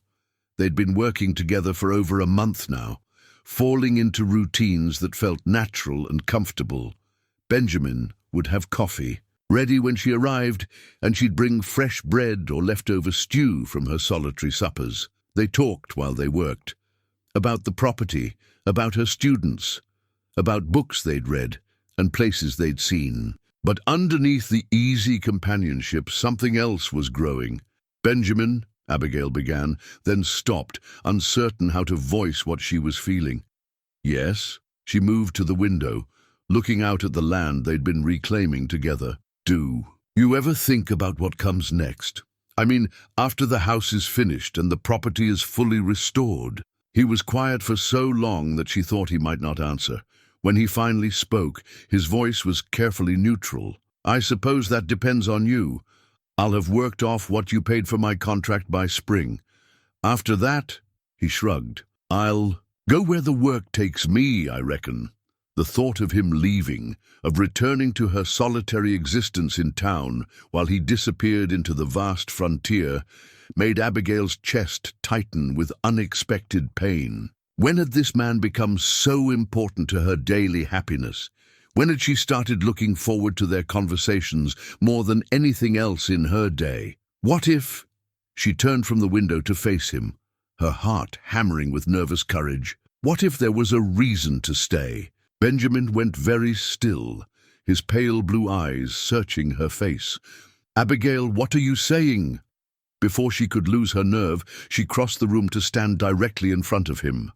They'd been working together for over a month now, falling into routines that felt natural and comfortable. Benjamin would have coffee, ready when she arrived, and she'd bring fresh bread or leftover stew from her solitary suppers. They talked while they worked, about the property, about her students, about books they'd read and places they'd seen. But underneath the easy companionship, something else was growing. "Benjamin," Abigail began, then stopped, uncertain how to voice what she was feeling. "Yes?" She moved to the window, looking out at the land they'd been reclaiming together. "Do you ever think about what comes next? I mean, after the house is finished and the property is fully restored?" He was quiet for so long that she thought he might not answer. When he finally spoke, his voice was carefully neutral. "I suppose that depends on you. I'll have worked off what you paid for my contract by spring. After that, he shrugged, I'll go where the work takes me, I reckon. The thought of him leaving, of returning to her solitary existence in town while he disappeared into the vast frontier, made Abigail's chest tighten with unexpected pain. When had this man become so important to her daily happiness? When had she started looking forward to their conversations more than anything else in her day? What if— She turned from the window to face him, her heart hammering with nervous courage. What if there was a reason to stay? Benjamin went very still, his pale blue eyes searching her face. "Abigail, what are you saying?" Before she could lose her nerve, she crossed the room to stand directly in front of him.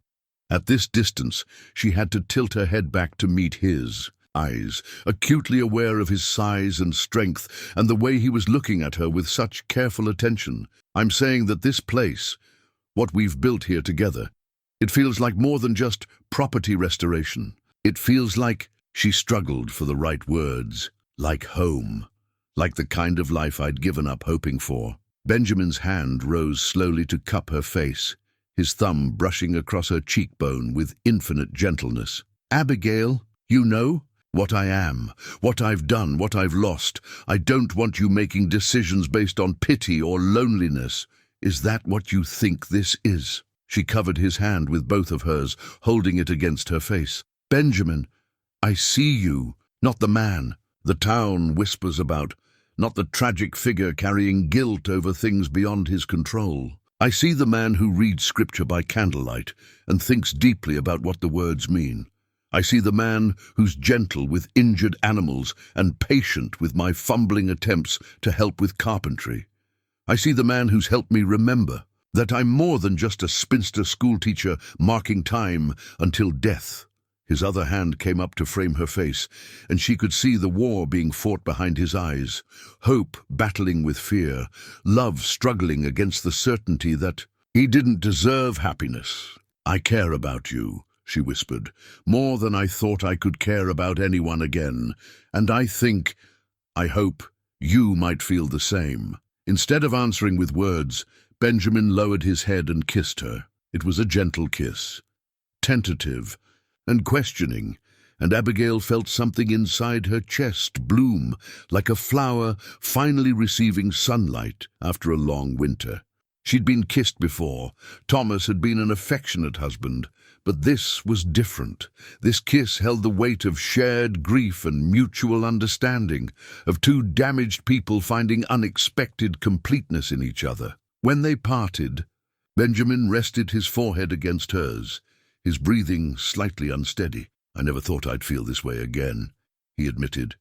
At this distance, she had to tilt her head back to meet his eyes, acutely aware of his size and strength and the way he was looking at her with such careful attention. "I'm saying that this place, what we've built here together, it feels like more than just property restoration. It feels like—" She struggled for the right words. "Like home. Like the kind of life I'd given up hoping for." Benjamin's hand rose slowly to cup her face, his thumb brushing across her cheekbone with infinite gentleness. "Abigail, you know what I am, what I've done, what I've lost. I don't want you making decisions based on pity or loneliness. Is that what you think this is?" She covered his hand with both of hers, holding it against her face. "Benjamin, I see you, not the man the town whispers about, not the tragic figure carrying guilt over things beyond his control. I see the man who reads scripture by candlelight and thinks deeply about what the words mean. I see the man who's gentle with injured animals and patient with my fumbling attempts to help with carpentry. I see the man who's helped me remember that I'm more than just a spinster schoolteacher marking time until death." His other hand came up to frame her face, and she could see the war being fought behind his eyes, hope battling with fear, love struggling against the certainty that he didn't deserve happiness. "I care about you," she whispered, "more than I thought I could care about anyone again, and I hope you might feel the same." Instead of answering with words, Benjamin lowered his head and kissed her. It was a gentle kiss, tentative and questioning, and Abigail felt something inside her chest bloom like a flower finally receiving sunlight after a long winter. She'd been kissed before. Thomas had been an affectionate husband, but this was different. This kiss held the weight of shared grief and mutual understanding, of two damaged people finding unexpected completeness in each other. When they parted, Benjamin rested his forehead against hers, his breathing slightly unsteady. "I never thought I'd feel this way again," he admitted.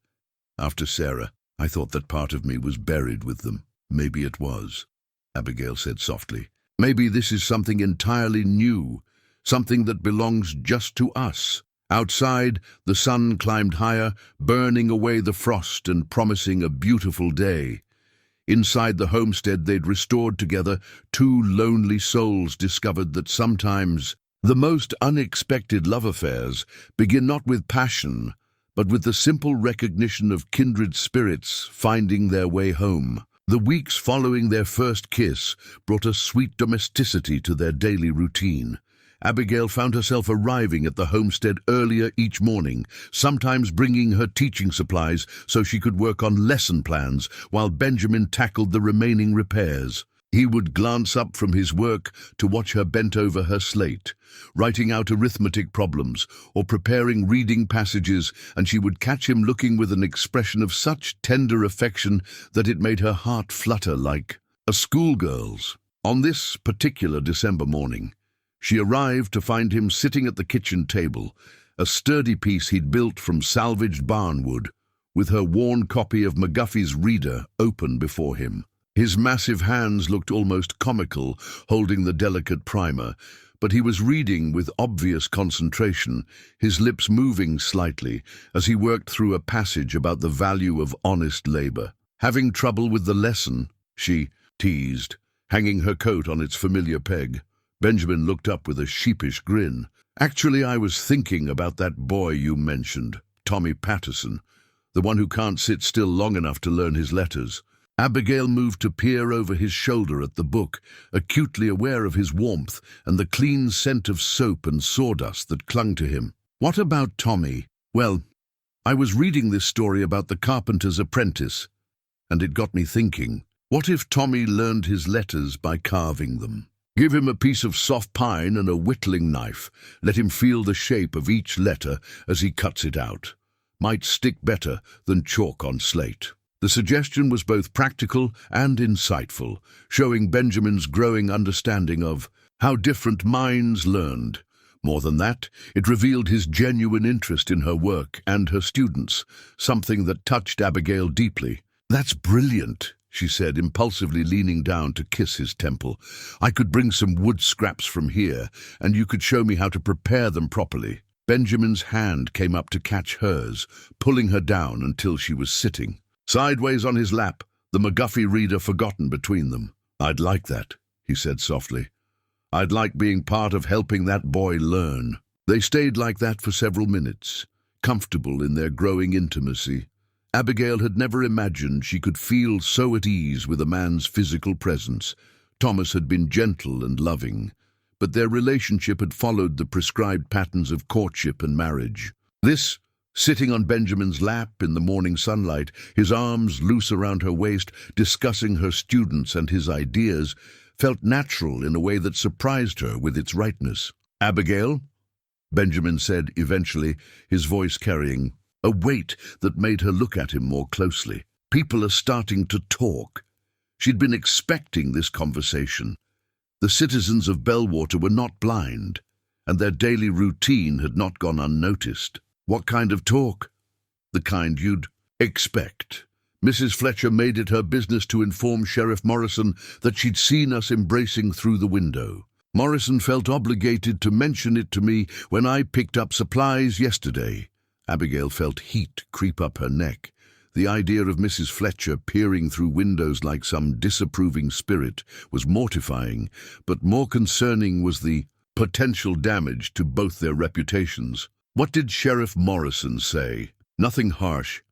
"After Sarah, I thought that part of me was buried with them." "Maybe it was," Abigail said softly. "Maybe this is something entirely new, something that belongs just to us." Outside, the sun climbed higher, burning away the frost and promising a beautiful day. Inside the homestead they'd restored together, two lonely souls discovered that sometimes the most unexpected love affairs begin not with passion, but with the simple recognition of kindred spirits finding their way home. The weeks following their first kiss brought a sweet domesticity to their daily routine. Abigail found herself arriving at the homestead earlier each morning, sometimes bringing her teaching supplies so she could work on lesson plans while Benjamin tackled the remaining repairs. He would glance up from his work to watch her bent over her slate, writing out arithmetic problems or preparing reading passages, and she would catch him looking with an expression of such tender affection that it made her heart flutter like a schoolgirl's. On this particular December morning, she arrived to find him sitting at the kitchen table, a sturdy piece he'd built from salvaged barnwood, with her worn copy of McGuffey's Reader open before him. His massive hands looked almost comical, holding the delicate primer, but he was reading with obvious concentration, his lips moving slightly as he worked through a passage about the value of honest labor. "Having trouble with the lesson?" she teased, hanging her coat on its familiar peg. Benjamin looked up with a sheepish grin. "Actually, I was thinking about that boy you mentioned, Tommy Patterson, the one who can't sit still long enough to learn his letters. Abigail moved to peer over his shoulder at the book, acutely aware of his warmth and the clean scent of soap and sawdust that clung to him. "What about Tommy?" "Well, I was reading this story about the carpenter's apprentice, and it got me thinking. What if Tommy learned his letters by carving them? Give him a piece of soft pine and a whittling knife. Let him feel the shape of each letter as he cuts it out. Might stick better than chalk on slate." The suggestion was both practical and insightful, showing Benjamin's growing understanding of how different minds learned. More than that, it revealed his genuine interest in her work and her students, something that touched Abigail deeply. "That's brilliant," she said, impulsively leaning down to kiss his temple. "I could bring some wood scraps from here, and you could show me how to prepare them properly." Benjamin's hand came up to catch hers, pulling her down until she was sitting sideways on his lap, the McGuffey reader forgotten between them. "I'd like that," he said softly. "I'd like being part of helping that boy learn." They stayed like that for several minutes, comfortable in their growing intimacy. Abigail had never imagined she could feel so at ease with a man's physical presence. Thomas had been gentle and loving, but their relationship had followed the prescribed patterns of courtship and marriage. This, sitting on Benjamin's lap in the morning sunlight, his arms loose around her waist, discussing her students and his ideas, felt natural in a way that surprised her with its rightness. "Abigail," Benjamin said eventually, his voice carrying a weight that made her look at him more closely. "People are starting to talk." She'd been expecting this conversation. The citizens of Bellwater were not blind, and their daily routine had not gone unnoticed. "What kind of talk?" "The kind you'd expect. Mrs. Fletcher made it her business to inform Sheriff Morrison that she'd seen us embracing through the window. Morrison felt obligated to mention it to me when I picked up supplies yesterday." Abigail felt heat creep up her neck. The idea of Mrs. Fletcher peering through windows like some disapproving spirit was mortifying, but more concerning was the potential damage to both their reputations. "What did Sheriff Morrison say?" "Nothing harsh.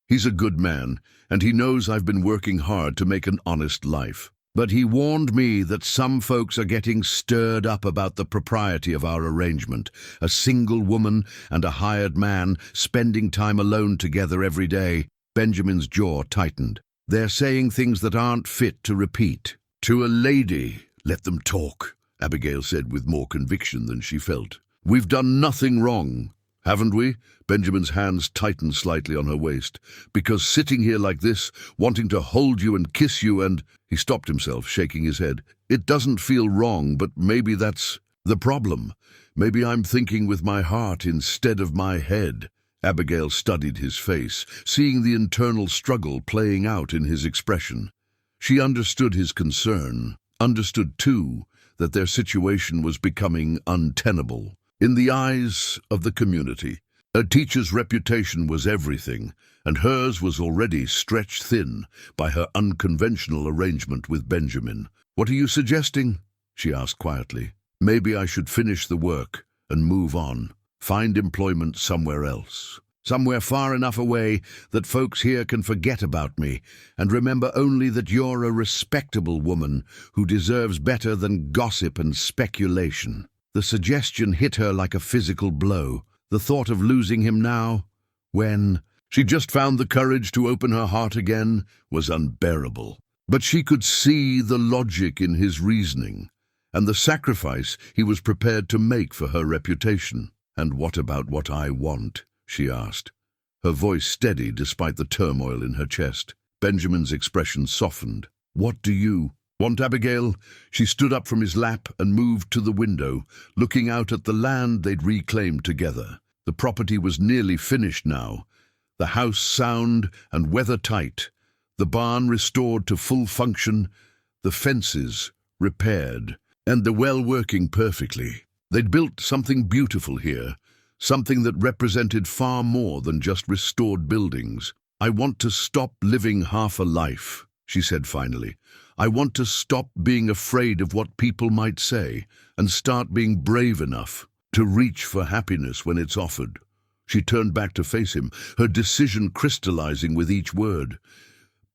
He's a good man, and he knows I've been working hard to make an honest life. But he warned me that some folks are getting stirred up about the propriety of our arrangement. A single woman and a hired man spending time alone together every day." Benjamin's jaw tightened. "They're saying things that aren't fit to repeat." "To a lady, let them talk," Abigail said with more conviction than she felt. "We've done nothing wrong, haven't we?" Benjamin's hands tightened slightly on her waist. "Because sitting here like this, wanting to hold you and kiss you and—" He stopped himself, shaking his head. "It doesn't feel wrong, but maybe that's the problem. Maybe I'm thinking with my heart instead of my head." Abigail studied his face, seeing the internal struggle playing out in his expression. She understood his concern, understood, too, that their situation was becoming untenable. In the eyes of the community, a teacher's reputation was everything, and hers was already stretched thin by her unconventional arrangement with Benjamin. "What are you suggesting?" she asked quietly. "Maybe I should finish the work and move on. Find employment somewhere else. Somewhere far enough away that folks here can forget about me and remember only that you're a respectable woman who deserves better than gossip and speculation." The suggestion hit her like a physical blow. The thought of losing him now, when she just found the courage to open her heart again, was unbearable. But she could see the logic in his reasoning, and the sacrifice he was prepared to make for her reputation. "And what about what I want?" she asked, her voice steady despite the turmoil in her chest. Benjamin's expression softened. "What do you want, Abigail?" She stood up from his lap and moved to the window, looking out at the land they'd reclaimed together. The property was nearly finished now, the house sound and weather-tight, the barn restored to full function, the fences repaired, and the well working perfectly. They'd built something beautiful here, something that represented far more than just restored buildings. "I want to stop living half a life," she said finally. "I want to stop being afraid of what people might say and start being brave enough to reach for happiness when it's offered." She turned back to face him, her decision crystallizing with each word.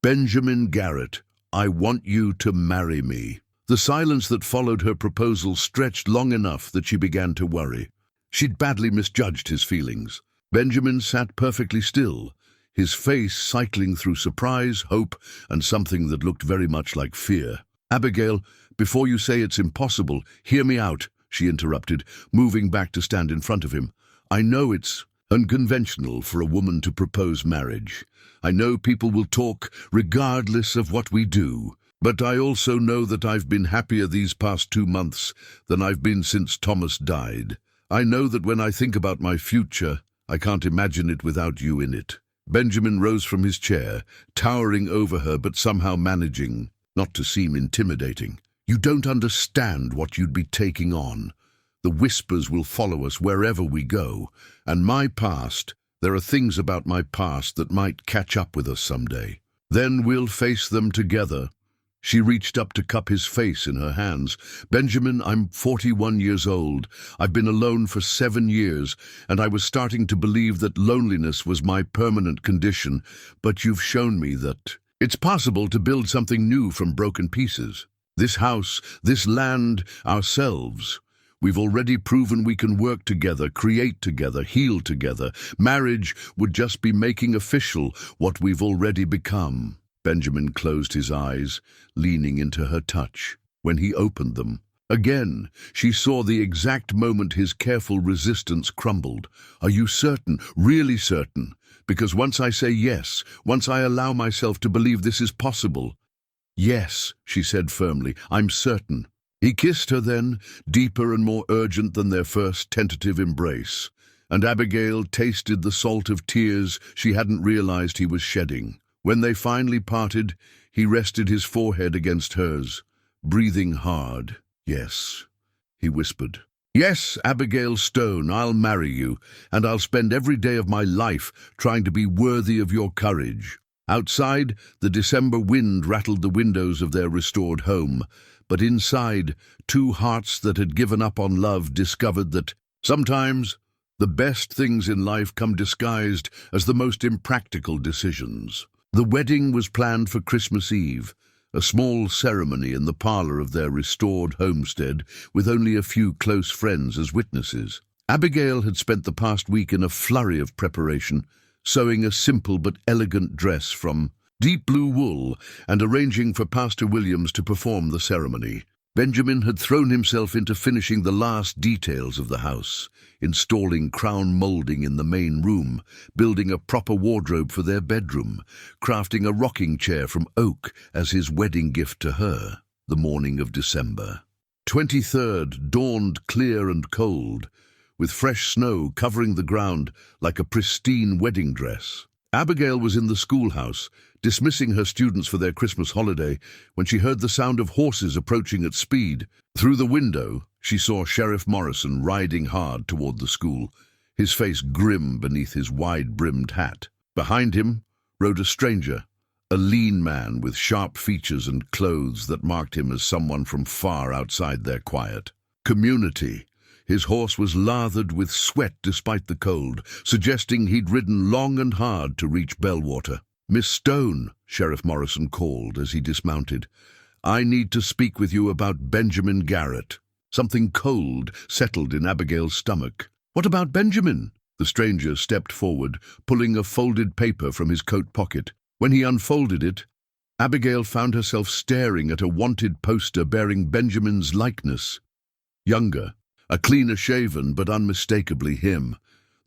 Benjamin Garrett, I want you to marry me. The silence that followed her proposal stretched long enough that she began to worry. She'd badly misjudged his feelings. Benjamin sat perfectly still, his face cycling through surprise, hope, and something that looked very much like fear. Abigail, before you say it's impossible, hear me out, she interrupted, moving back to stand in front of him. I know it's unconventional for a woman to propose marriage. I know people will talk regardless of what we do. But I also know that I've been happier these past 2 months than I've been since Thomas died. I know that when I think about my future, I can't imagine it without you in it. Benjamin rose from his chair, towering over her but somehow managing not to seem intimidating. You don't understand what you'd be taking on. The whispers will follow us wherever we go, and my past, there are things about my past that might catch up with us someday. Then we'll face them together. She reached up to cup his face in her hands. Benjamin, I'm 41 years old. I've been alone for 7 years, and I was starting to believe that loneliness was my permanent condition, but you've shown me that it's possible to build something new from broken pieces. This house, this land, ourselves. We've already proven we can work together, create together, heal together. Marriage would just be making official what we've already become. Benjamin closed his eyes, leaning into her touch. When he opened them, again, she saw the exact moment his careful resistance crumbled. Are you certain, really certain? Because once I say yes, once I allow myself to believe this is possible. Yes, she said firmly, I'm certain. He kissed her then, deeper and more urgent than their first tentative embrace, and Abigail tasted the salt of tears she hadn't realized he was shedding. When they finally parted, he rested his forehead against hers, breathing hard. Yes, he whispered. Yes, Abigail Stone, I'll marry you, and I'll spend every day of my life trying to be worthy of your courage. Outside, the December wind rattled the windows of their restored home, but inside, 2 hearts that had given up on love discovered that sometimes the best things in life come disguised as the most impractical decisions. The wedding was planned for Christmas Eve, a small ceremony in the parlor of their restored homestead with only a few close friends as witnesses. Abigail had spent the past week in a flurry of preparation, sewing a simple but elegant dress from deep blue wool and arranging for Pastor Williams to perform the ceremony. Benjamin had thrown himself into finishing the last details of the house, installing crown molding in the main room, building a proper wardrobe for their bedroom, crafting a rocking chair from oak as his wedding gift to her. The morning of December 23rd dawned clear and cold, with fresh snow covering the ground like a pristine wedding dress. Abigail was in the schoolhouse, dismissing her students for their Christmas holiday, when she heard the sound of horses approaching at speed. Through the window, she saw Sheriff Morrison riding hard toward the school, his face grim beneath his wide-brimmed hat. Behind him rode a stranger, a lean man with sharp features and clothes that marked him as someone from far outside their quiet community. His horse was lathered with sweat despite the cold, suggesting he'd ridden long and hard to reach Bellwater. Miss Stone, Sheriff Morrison called as he dismounted. I need to speak with you about Benjamin Garrett. Something cold settled in Abigail's stomach. What about Benjamin? The stranger stepped forward, pulling a folded paper from his coat pocket. When he unfolded it, Abigail found herself staring at a wanted poster bearing Benjamin's likeness. Younger, a cleaner shaven but unmistakably him.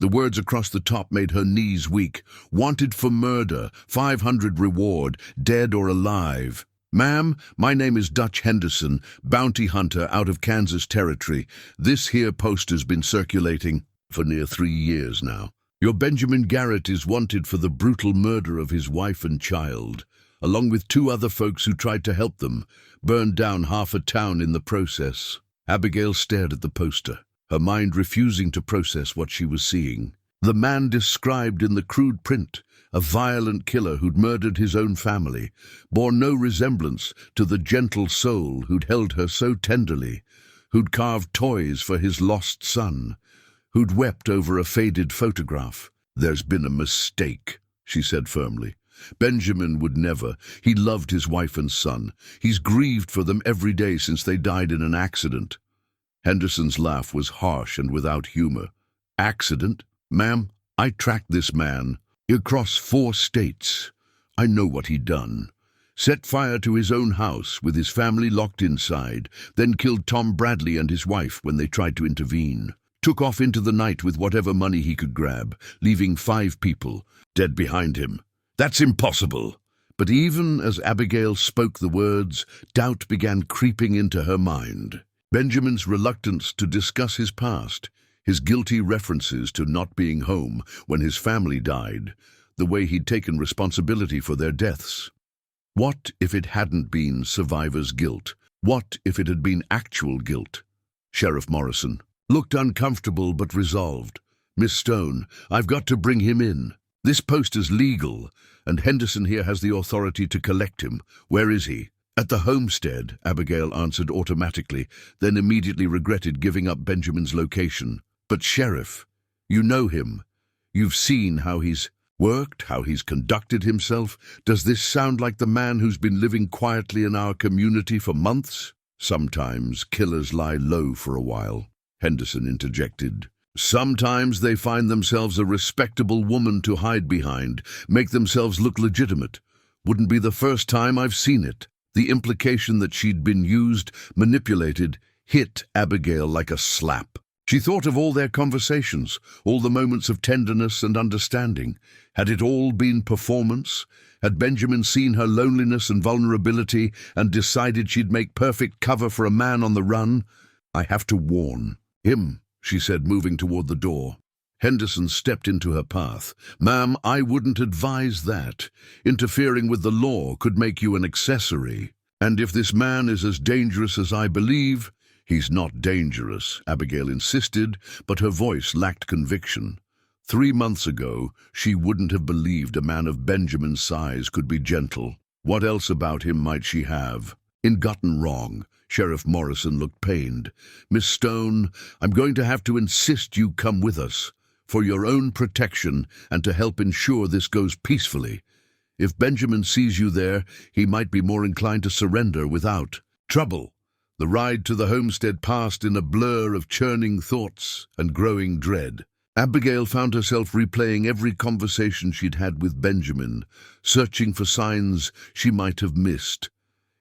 The words across the top made her knees weak. Wanted for murder, 500 reward, dead or alive. Ma'am, my name is Dutch Henderson, bounty hunter out of Kansas Territory. This here poster's been circulating for near 3 years now. Your Benjamin Garrett is wanted for the brutal murder of his wife and child, along with 2 other folks who tried to help them, burned down half a town in the process. Abigail stared at the poster, her mind refusing to process what she was seeing. The man described in the crude print, a violent killer who'd murdered his own family, bore no resemblance to the gentle soul who'd held her so tenderly, who'd carved toys for his lost son, who'd wept over a faded photograph. There's been a mistake, she said firmly. Benjamin would never. He loved his wife and son. He's grieved for them every day since they died in an accident. Henderson's laugh was harsh and without humor. Accident? Ma'am, I tracked this man across 4 states. I know what he'd done. Set fire to his own house with his family locked inside, then killed Tom Bradley and his wife when they tried to intervene. Took off into the night with whatever money he could grab, leaving 5 people dead behind him. That's impossible. But even as Abigail spoke the words, doubt began creeping into her mind. Benjamin's reluctance to discuss his past, his guilty references to not being home when his family died, the way he'd taken responsibility for their deaths. What if it hadn't been survivor's guilt? What if it had been actual guilt? Sheriff Morrison looked uncomfortable but resolved. Miss Stone, I've got to bring him in. This post is legal, and Henderson here has the authority to collect him. Where is he? At the homestead, Abigail answered automatically, then immediately regretted giving up Benjamin's location. But Sheriff, you know him. You've seen how he's worked, how he's conducted himself. Does this sound like the man who's been living quietly in our community for months? Sometimes killers lie low for a while, Henderson interjected. Sometimes they find themselves a respectable woman to hide behind, make themselves look legitimate. Wouldn't be the first time I've seen it. The implication that she'd been used, manipulated, hit Abigail like a slap. She thought of all their conversations, all the moments of tenderness and understanding. Had it all been performance? Had Benjamin seen her loneliness and vulnerability and decided she'd make perfect cover for a man on the run? I have to warn him, she said, moving toward the door. Henderson stepped into her path. Ma'am, I wouldn't advise that. Interfering with the law could make you an accessory. And if this man is as dangerous as I believe, he's not dangerous, Abigail insisted, but her voice lacked conviction. 3 months ago, she wouldn't have believed a man of Benjamin's size could be gentle. What else about him might she have gotten wrong? Sheriff Morrison looked pained. Miss Stone, I'm going to have to insist you come with us, for your own protection and to help ensure this goes peacefully. If Benjamin sees you there, he might be more inclined to surrender without trouble. The ride to the homestead passed in a blur of churning thoughts and growing dread. Abigail found herself replaying every conversation she'd had with Benjamin, searching for signs she might have missed.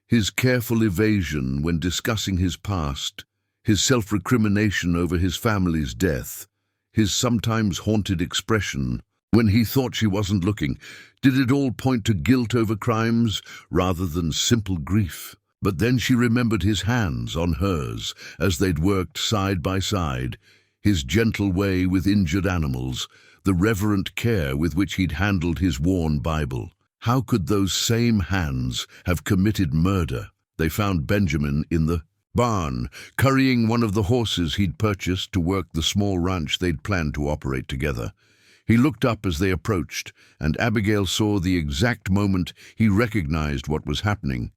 His careful evasion when discussing his past, his self-recrimination over his family's death, his sometimes haunted expression when he thought she wasn't looking. Did it all point to guilt over crimes rather than simple grief? But then she remembered his hands on hers as they'd worked side by side, his gentle way with injured animals, the reverent care with which he'd handled his worn Bible. How could those same hands have committed murder? They found Benjamin in the barn, currying one of the horses he'd purchased to work the small ranch they'd planned to operate together. He looked up as they approached, and Abigail saw the exact moment he recognized what was happening.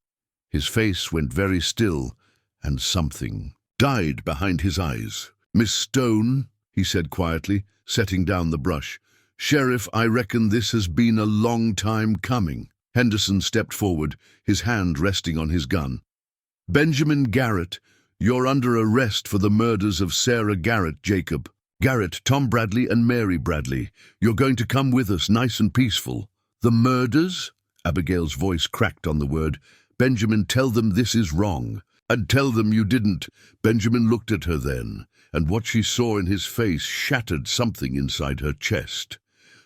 His face went very still, and something died behind his eyes. Miss Stone, he said quietly, setting down the brush. Sheriff, I reckon this has been a long time coming. Henderson stepped forward, his hand resting on his gun. Benjamin Garrett, you're under arrest for the murders of Sarah Garrett, Jacob. Garrett, Tom Bradley and Mary Bradley. You're going to come with us, nice and peaceful. The murders? Abigail's voice cracked on the word. Benjamin, tell them this is wrong. And tell them you didn't. Benjamin looked at her then, and what she saw in his face shattered something inside her chest.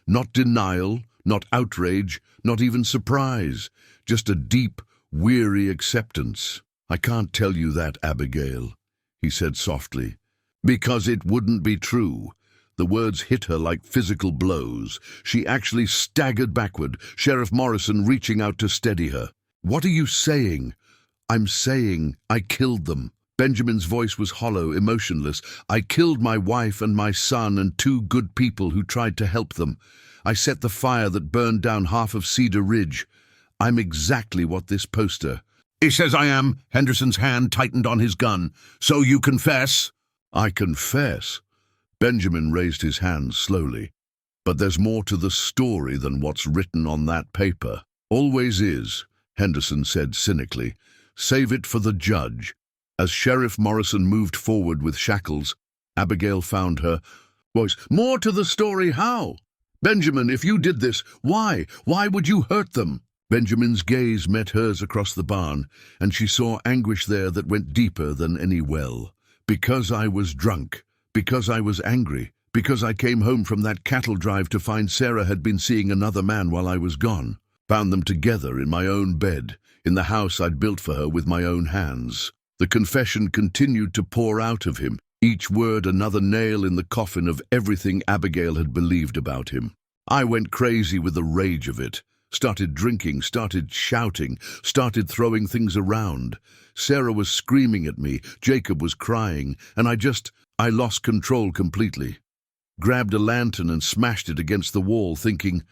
Not denial, not outrage, not even surprise, just a deep, weary acceptance. I can't tell you that, Abigail, he said softly, because it wouldn't be true. The words hit her like physical blows. She actually staggered backward, Sheriff Morrison reaching out to steady her. What are you saying? I'm saying I killed them. Benjamin's voice was hollow, emotionless. I killed my wife and my son and 2 good people who tried to help them. I set the fire that burned down half of Cedar Ridge. I'm exactly what this poster. He says I am. Henderson's hand tightened on his gun. So you confess? I confess. Benjamin raised his hands slowly. But there's more to the story than what's written on that paper. Always is, Henderson said cynically. Save it for the judge. As Sheriff Morrison moved forward with shackles, Abigail found her voice. More to the story how? Benjamin, if you did this, why? Why would you hurt them? Benjamin's gaze met hers across the barn, and she saw anguish there that went deeper than any well. Because I was drunk, because I was angry, because I came home from that cattle drive to find Sarah had been seeing another man while I was gone. Found them together in my own bed, in the house I'd built for her with my own hands. The confession continued to pour out of him, each word another nail in the coffin of everything Abigail had believed about him. I went crazy with the rage of it. Started drinking, started shouting, started throwing things around. Sarah was screaming at me, Jacob was crying, and I lost control completely. Grabbed a lantern and smashed it against the wall, thinking,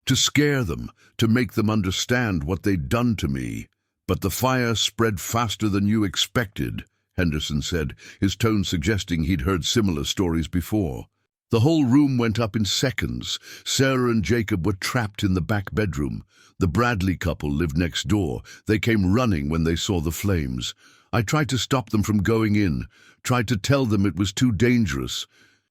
to scare them, to make them understand what they'd done to me. But the fire spread faster than you expected, Henderson said, his tone suggesting he'd heard similar stories before. The whole room went up in seconds. Sarah and Jacob were trapped in the back bedroom. The Bradley couple lived next door. They came running when they saw the flames. I tried to stop them from going in, tried to tell them it was too dangerous.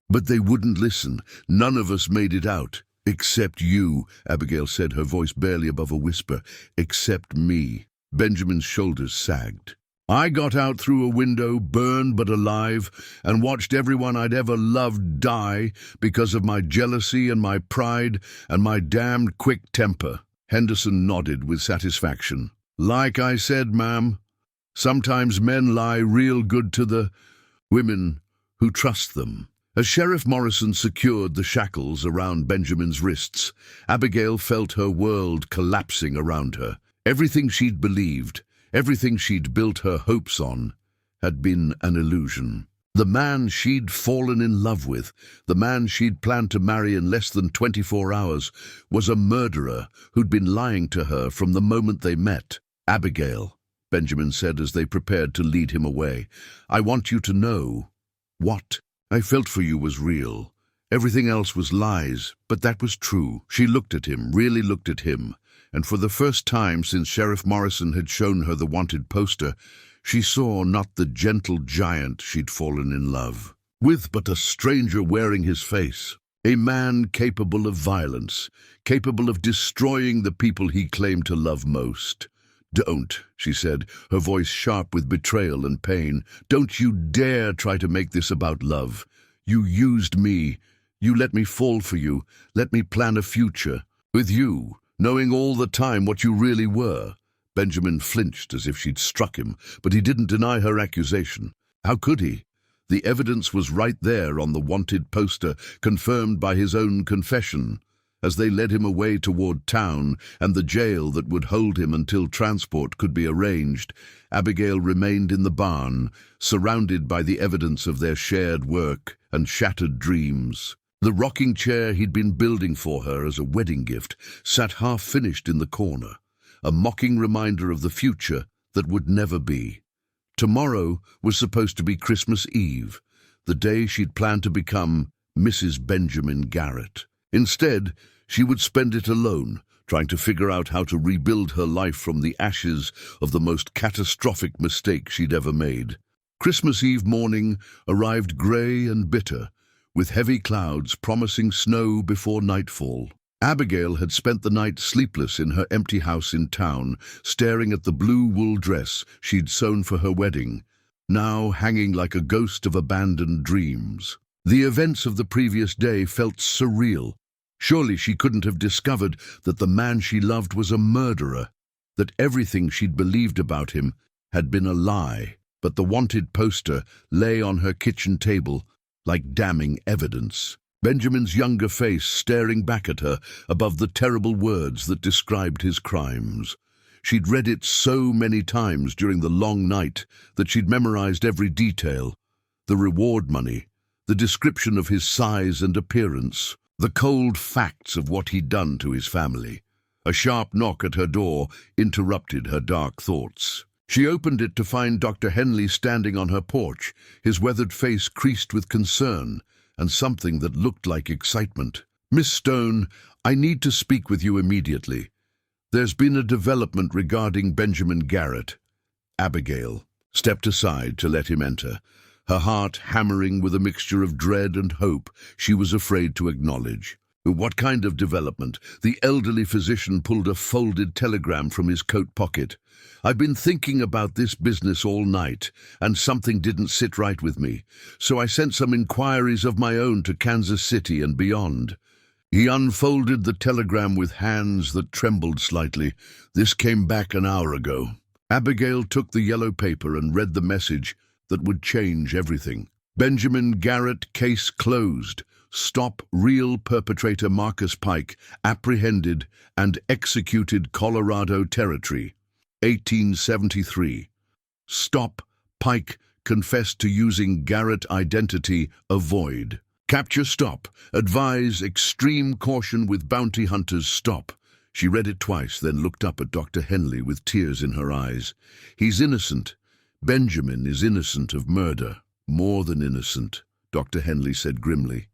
But they wouldn't listen. None of us made it out. Except you, Abigail said, her voice barely above a whisper. Except me. Benjamin's shoulders sagged. I got out through a window, burned but alive, and watched everyone I'd ever loved die because of my jealousy and my pride and my damned quick temper. Henderson nodded with satisfaction. Like I said, ma'am, sometimes men lie real good to the women who trust them. As Sheriff Morrison secured the shackles around Benjamin's wrists, Abigail felt her world collapsing around her. Everything she'd believed, everything she'd built her hopes on, had been an illusion. The man she'd fallen in love with, the man she'd planned to marry in less than 24 hours, was a murderer who'd been lying to her from the moment they met. Abigail, Benjamin said as they prepared to lead him away, I want you to know what I felt for you was real. Everything else was lies, but that was true. She looked at him, really looked at him, and for the first time since Sheriff Morrison had shown her the wanted poster, she saw not the gentle giant she'd fallen in love with, but a stranger wearing his face. A man capable of violence, capable of destroying the people he claimed to love most. Don't, she said, her voice sharp with betrayal and pain. Don't you dare try to make this about love. You used me. You let me fall for you, let me plan a future. With you, knowing all the time what you really were. Benjamin flinched as if she'd struck him, but he didn't deny her accusation. How could he? The evidence was right there on the wanted poster, confirmed by his own confession. As they led him away toward town and the jail that would hold him until transport could be arranged, Abigail remained in the barn, surrounded by the evidence of their shared work and shattered dreams. The rocking chair he'd been building for her as a wedding gift sat half-finished in the corner, a mocking reminder of the future that would never be. Tomorrow was supposed to be Christmas Eve, the day she'd planned to become Mrs. Benjamin Garrett. Instead, she would spend it alone, trying to figure out how to rebuild her life from the ashes of the most catastrophic mistake she'd ever made. Christmas Eve morning arrived grey and bitter, with heavy clouds promising snow before nightfall. Abigail had spent the night sleepless in her empty house in town, staring at the blue wool dress she'd sewn for her wedding, now hanging like a ghost of abandoned dreams. The events of the previous day felt surreal. Surely she couldn't have discovered that the man she loved was a murderer, that everything she'd believed about him had been a lie. But the wanted poster lay on her kitchen table like damning evidence. Benjamin's younger face staring back at her above the terrible words that described his crimes. She'd read it so many times during the long night that she'd memorized every detail. The reward money, the description of his size and appearance, the cold facts of what he'd done to his family. A sharp knock at her door interrupted her dark thoughts. She opened it to find Dr. Henley standing on her porch, his weathered face creased with concern and something that looked like excitement. Miss Stone, I need to speak with you immediately. There's been a development regarding Benjamin Garrett. Abigail stepped aside to let him enter, her heart hammering with a mixture of dread and hope she was afraid to acknowledge. What kind of development? The elderly physician pulled a folded telegram from his coat pocket. I've been thinking about this business all night, and something didn't sit right with me, so I sent some inquiries of my own to Kansas City and beyond. He unfolded the telegram with hands that trembled slightly. This came back an hour ago. Abigail took the yellow paper and read the message that would change everything. Benjamin Garrett, case closed. Stop real perpetrator Marcus Pike, apprehended and executed Colorado Territory. 1873. Stop. Pike confessed to using Garrett identity. Avoid. Capture. Stop. Advise extreme caution with bounty hunters. Stop. She read it twice, then looked up at Dr. Henley with tears in her eyes. He's innocent. Benjamin is innocent of murder. More than innocent, Dr. Henley said grimly.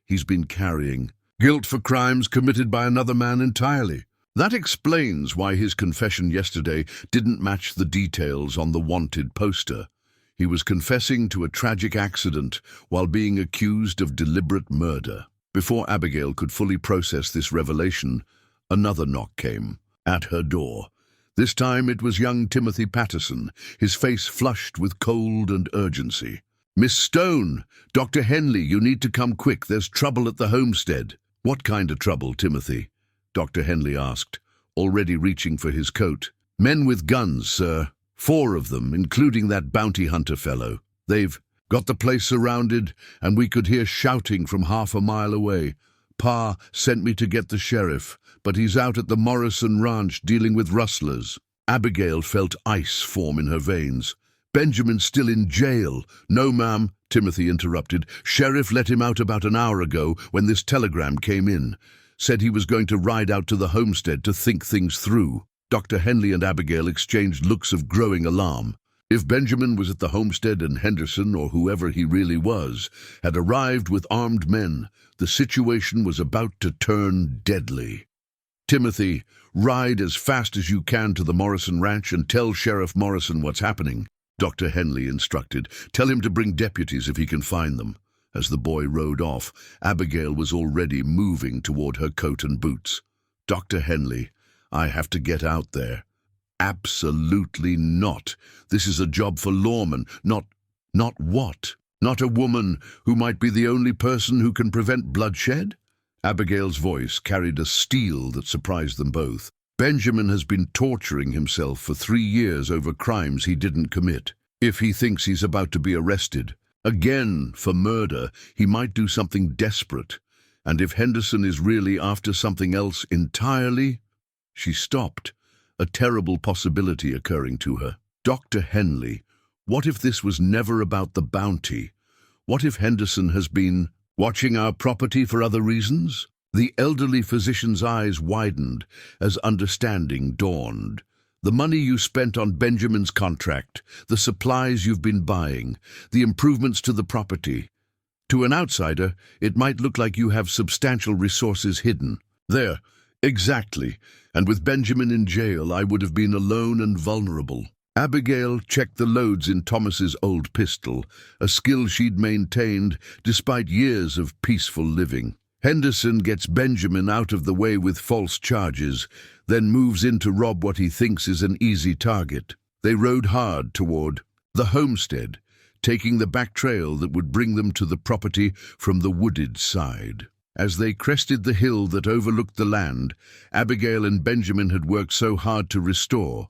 He's been carrying guilt for crimes committed by another man entirely. That explains why his confession yesterday didn't match the details on the wanted poster. He was confessing to a tragic accident while being accused of deliberate murder. Before Abigail could fully process this revelation, another knock came at her door. This time it was young Timothy Patterson, his face flushed with cold and urgency. Miss Stone, Dr. Henley, you need to come quick. There's trouble at the homestead. What kind of trouble, Timothy? Dr. Henley asked, already reaching for his coat. Men with guns, sir. 4 of them, including that bounty hunter fellow. They've got the place surrounded, and we could hear shouting from half a mile away. Pa sent me to get the sheriff, but he's out at the Morrison Ranch dealing with rustlers. Abigail felt ice form in her veins. Benjamin's still in jail. No, ma'am, Timothy interrupted. Sheriff let him out about an hour ago when this telegram came in. Said he was going to ride out to the homestead to think things through. Dr. Henley and Abigail exchanged looks of growing alarm. If Benjamin was at the homestead and Henderson, or whoever he really was, had arrived with armed men, the situation was about to turn deadly. Timothy, ride as fast as you can to the Morrison Ranch and tell Sheriff Morrison what's happening, Dr. Henley instructed. Tell him to bring deputies if he can find them. As the boy rode off, Abigail was already moving toward her coat and boots. Dr. Henley, I have to get out there. Absolutely not. This is a job for lawmen, not what? Not a woman who might be the only person who can prevent bloodshed? Abigail's voice carried a steel that surprised them both. Benjamin has been torturing himself for 3 years over crimes he didn't commit. If he thinks he's about to be arrested again for murder, he might do something desperate. And if Henderson is really after something else entirely... She stopped, a terrible possibility occurring to her. Dr. Henley, what if this was never about the bounty? What if Henderson has been watching our property for other reasons? The elderly physician's eyes widened as understanding dawned. The money you spent on Benjamin's contract, the supplies you've been buying, the improvements to the property. To an outsider, it might look like you have substantial resources hidden. There, exactly. And with Benjamin in jail, I would have been alone and vulnerable. Abigail checked the loads in Thomas's old pistol, a skill she'd maintained despite years of peaceful living. Henderson gets Benjamin out of the way with false charges, then moves in to rob what he thinks is an easy target. They rode hard toward the homestead, taking the back trail that would bring them to the property from the wooded side. As they crested the hill that overlooked the land Abigail and Benjamin had worked so hard to restore,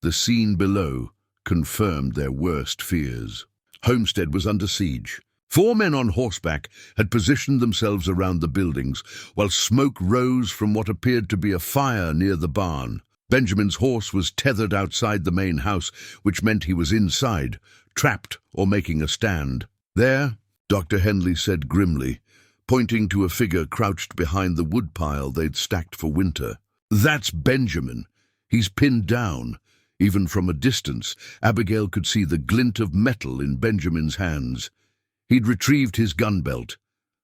the scene below confirmed their worst fears. Homestead was under siege. 4 men on horseback had positioned themselves around the buildings, while smoke rose from what appeared to be a fire near the barn. Benjamin's horse was tethered outside the main house, which meant he was inside, trapped or making a stand. There, Dr. Henley said grimly, pointing to a figure crouched behind the woodpile they'd stacked for winter. That's Benjamin. He's pinned down. Even from a distance, Abigail could see the glint of metal in Benjamin's hands. He'd retrieved his gun belt.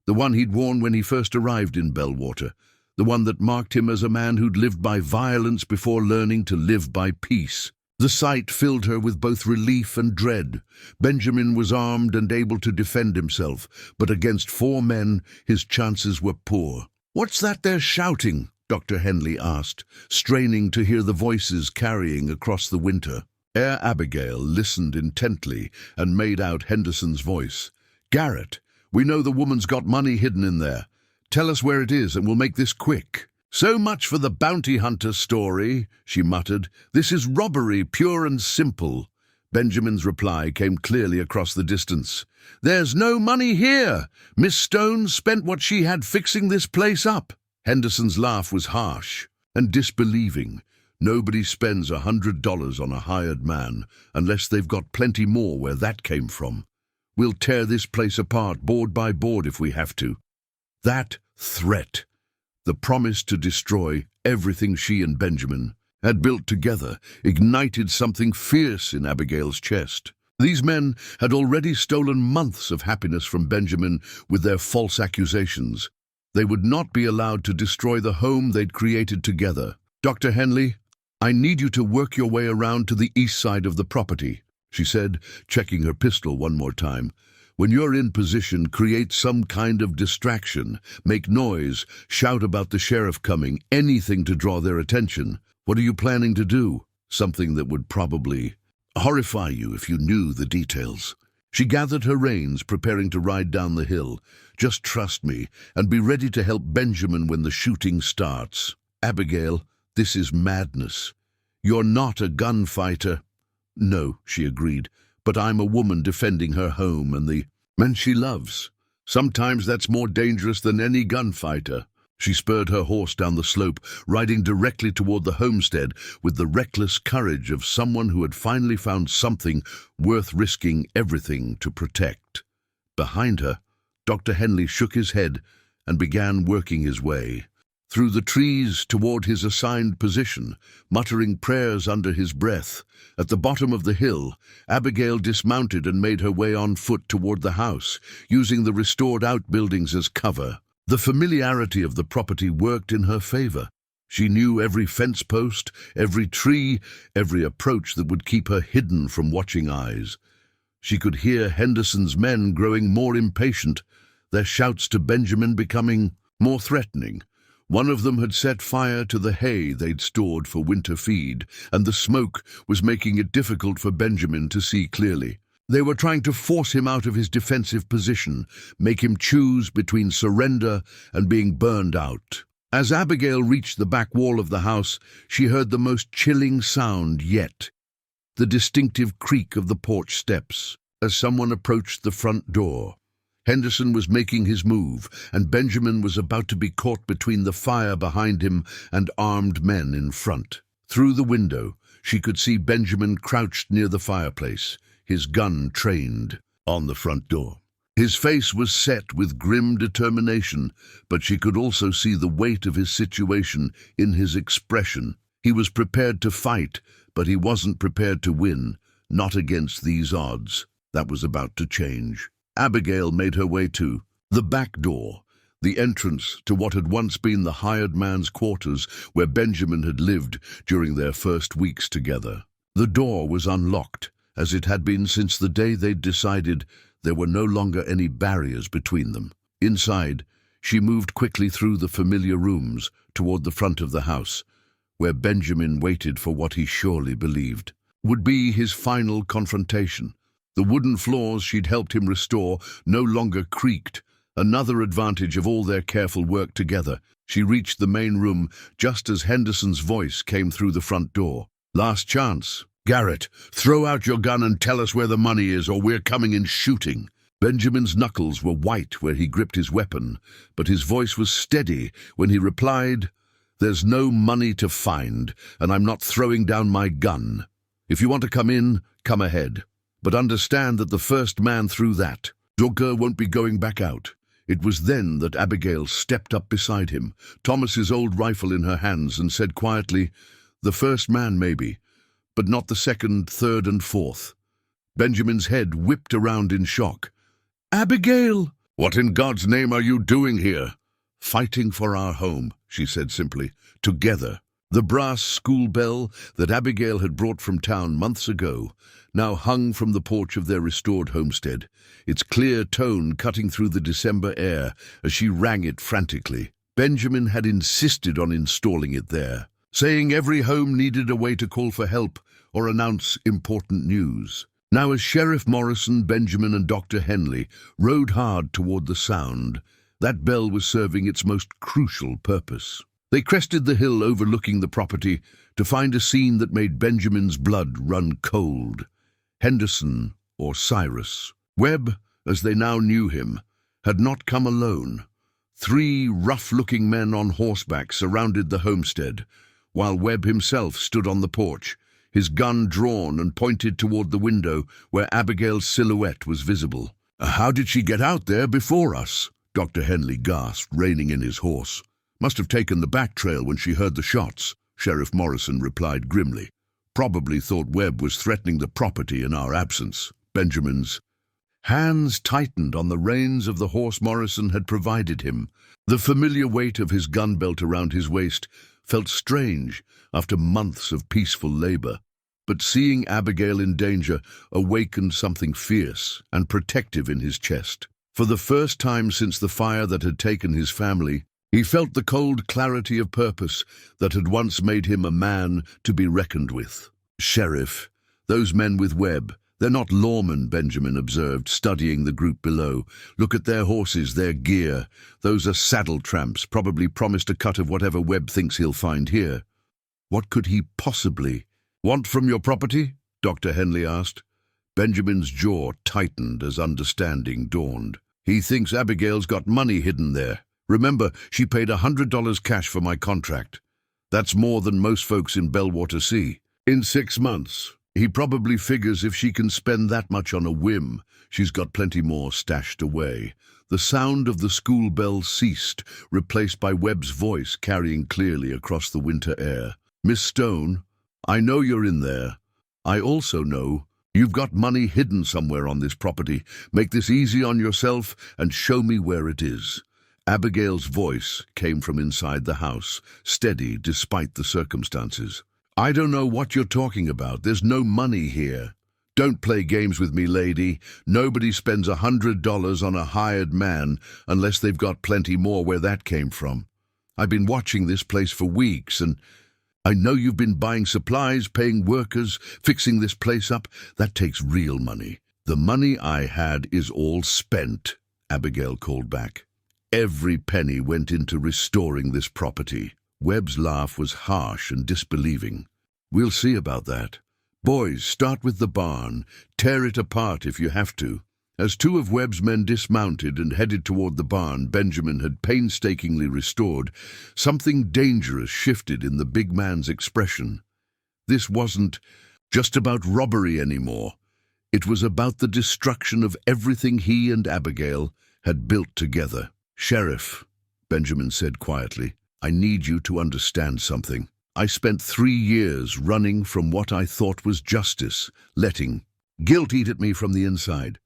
the one he'd worn when he first arrived in Bellwater, the one that marked him as a man who'd lived by violence before learning to live by peace. The sight filled her with both relief and dread. Benjamin was armed and able to defend himself, but against 4 men his chances were poor. "What's that they're shouting?" Dr. Henley asked, straining to hear the voices carrying across the winter. Ere Abigail listened intently and made out Henderson's voice. "Garrett, we know the woman's got money hidden in there. Tell us where it is and we'll make this quick." "So much for the bounty hunter story," she muttered. "This is robbery, pure and simple." Benjamin's reply came clearly across the distance. "There's no money here. Miss Stone spent what she had fixing this place up." Henderson's laugh was harsh and disbelieving. Nobody spends $100 on a hired man unless they've got plenty more where that came from. "We'll tear this place apart board by board if we have to." That threat, the promise to destroy everything she and Benjamin had built together, ignited something fierce in Abigail's chest. These men had already stolen months of happiness from Benjamin with their false accusations. They would not be allowed to destroy the home they'd created together. "Dr. Henley, I need you to work your way around to the east side of the property," she said, checking her pistol one more time. "When you're in position, create some kind of distraction. Make noise, shout about the sheriff coming, anything to draw their attention. What are you planning to do? Something that would probably horrify you if you knew the details." She gathered her reins, preparing to ride down the hill. "Just trust me, and be ready to help Benjamin when the shooting starts." "Abigail, this is madness. You're not a gunfighter." "No," she agreed, "but I'm a woman defending her home and the men she loves. Sometimes that's more dangerous than any gunfighter." She spurred her horse down the slope, riding directly toward the homestead with the reckless courage of someone who had finally found something worth risking everything to protect. Behind her, Dr. Henley shook his head and began working his way through the trees toward his assigned position, muttering prayers under his breath. At the bottom of the hill, Abigail dismounted and made her way on foot toward the house, using the restored outbuildings as cover. The familiarity of the property worked in her favor. She knew every fence post, every tree, every approach that would keep her hidden from watching eyes. She could hear Henderson's men growing more impatient, their shouts to Benjamin becoming more threatening. One of them had set fire to the hay they'd stored for winter feed, and the smoke was making it difficult for Benjamin to see clearly. They were trying to force him out of his defensive position, make him choose between surrender and being burned out. As Abigail reached the back wall of the house, she heard the most chilling sound yet, the distinctive creak of the porch steps as someone approached the front door. Henderson was making his move, and Benjamin was about to be caught between the fire behind him and armed men in front. Through the window, she could see Benjamin crouched near the fireplace, his gun trained on the front door. His face was set with grim determination, but she could also see the weight of his situation in his expression. He was prepared to fight, but he wasn't prepared to win, not against these odds. That was about to change. Abigail made her way to the back door, the entrance to what had once been the hired man's quarters where Benjamin had lived during their first weeks together. The door was unlocked, as it had been since the day they'd decided there were no longer any barriers between them. Inside, she moved quickly through the familiar rooms toward the front of the house, where Benjamin waited for what he surely believed would be his final confrontation. The wooden floors she'd helped him restore no longer creaked, another advantage of all their careful work together. She reached the main room just as Henderson's voice came through the front door. "Last chance. Garrett, throw out your gun and tell us where the money is, or we're coming in shooting." Benjamin's knuckles were white where he gripped his weapon, but his voice was steady when he replied, "There's no money to find, and I'm not throwing down my gun. If you want to come in, come ahead. But understand that the first man through that door won't be going back out." It was then that Abigail stepped up beside him, Thomas's old rifle in her hands, and said quietly, "The first man, maybe, but not the second, third, and fourth." Benjamin's head whipped around in shock. "Abigail!" "What in God's name are you doing here?" "Fighting for our home," she said simply. "Together." The brass school bell that Abigail had brought from town months ago now hung from the porch of their restored homestead, its clear tone cutting through the December air as she rang it frantically. Benjamin had insisted on installing it there, saying every home needed a way to call for help or announce important news. Now as Sheriff Morrison, Benjamin and Dr. Henley rode hard toward the sound, that bell was serving its most crucial purpose. They crested the hill overlooking the property to find a scene that made Benjamin's blood run cold. Henderson, or Cyrus. Webb, as they now knew him, had not come alone. 3 rough-looking men on horseback surrounded the homestead, while Webb himself stood on the porch, his gun drawn and pointed toward the window where Abigail's silhouette was visible. "How did she get out there before us?" Dr. Henley gasped, reining in his horse. "Must have taken the back trail when she heard the shots," Sheriff Morrison replied grimly. "Probably thought Webb was threatening the property in our absence." Benjamin's hands tightened on the reins of the horse Morrison had provided him. The familiar weight of his gun belt around his waist felt strange after months of peaceful labor. But seeing Abigail in danger awakened something fierce and protective in his chest. For the first time since the fire that had taken his family, he felt the cold clarity of purpose that had once made him a man to be reckoned with. "Sheriff, those men with Webb, they're not lawmen," Benjamin observed, studying the group below. "Look at their horses, their gear. Those are saddle tramps, probably promised a cut of whatever Webb thinks he'll find here." "What could he possibly want from your property?" Dr. Henley asked. Benjamin's jaw tightened as understanding dawned. "He thinks Abigail's got money hidden there. Remember, she paid $100 cash for my contract. That's more than most folks in Bellwater see. In 6 months, he probably figures if she can spend that much on a whim, she's got plenty more stashed away." The sound of the school bell ceased, replaced by Webb's voice carrying clearly across the winter air. "Miss Stone, I know you're in there. I also know you've got money hidden somewhere on this property. Make this easy on yourself and show me where it is." Abigail's voice came from inside the house, steady despite the circumstances. "I don't know what you're talking about. There's no money here." "Don't play games with me, lady. Nobody spends $100 on a hired man unless they've got plenty more where that came from. I've been watching this place for weeks, and I know you've been buying supplies, paying workers, fixing this place up. That takes real money." "The money I had is all spent," Abigail called back. "Every penny went into restoring this property." Webb's laugh was harsh and disbelieving. "We'll see about that. Boys, start with the barn. Tear it apart if you have to." As 2 of Webb's men dismounted and headed toward the barn Benjamin had painstakingly restored, something dangerous shifted in the big man's expression. This wasn't just about robbery anymore. It was about the destruction of everything he and Abigail had built together. "Sheriff," Benjamin said quietly, "I need you to understand something. I spent 3 years running from what I thought was justice, letting guilt eat at me from the inside.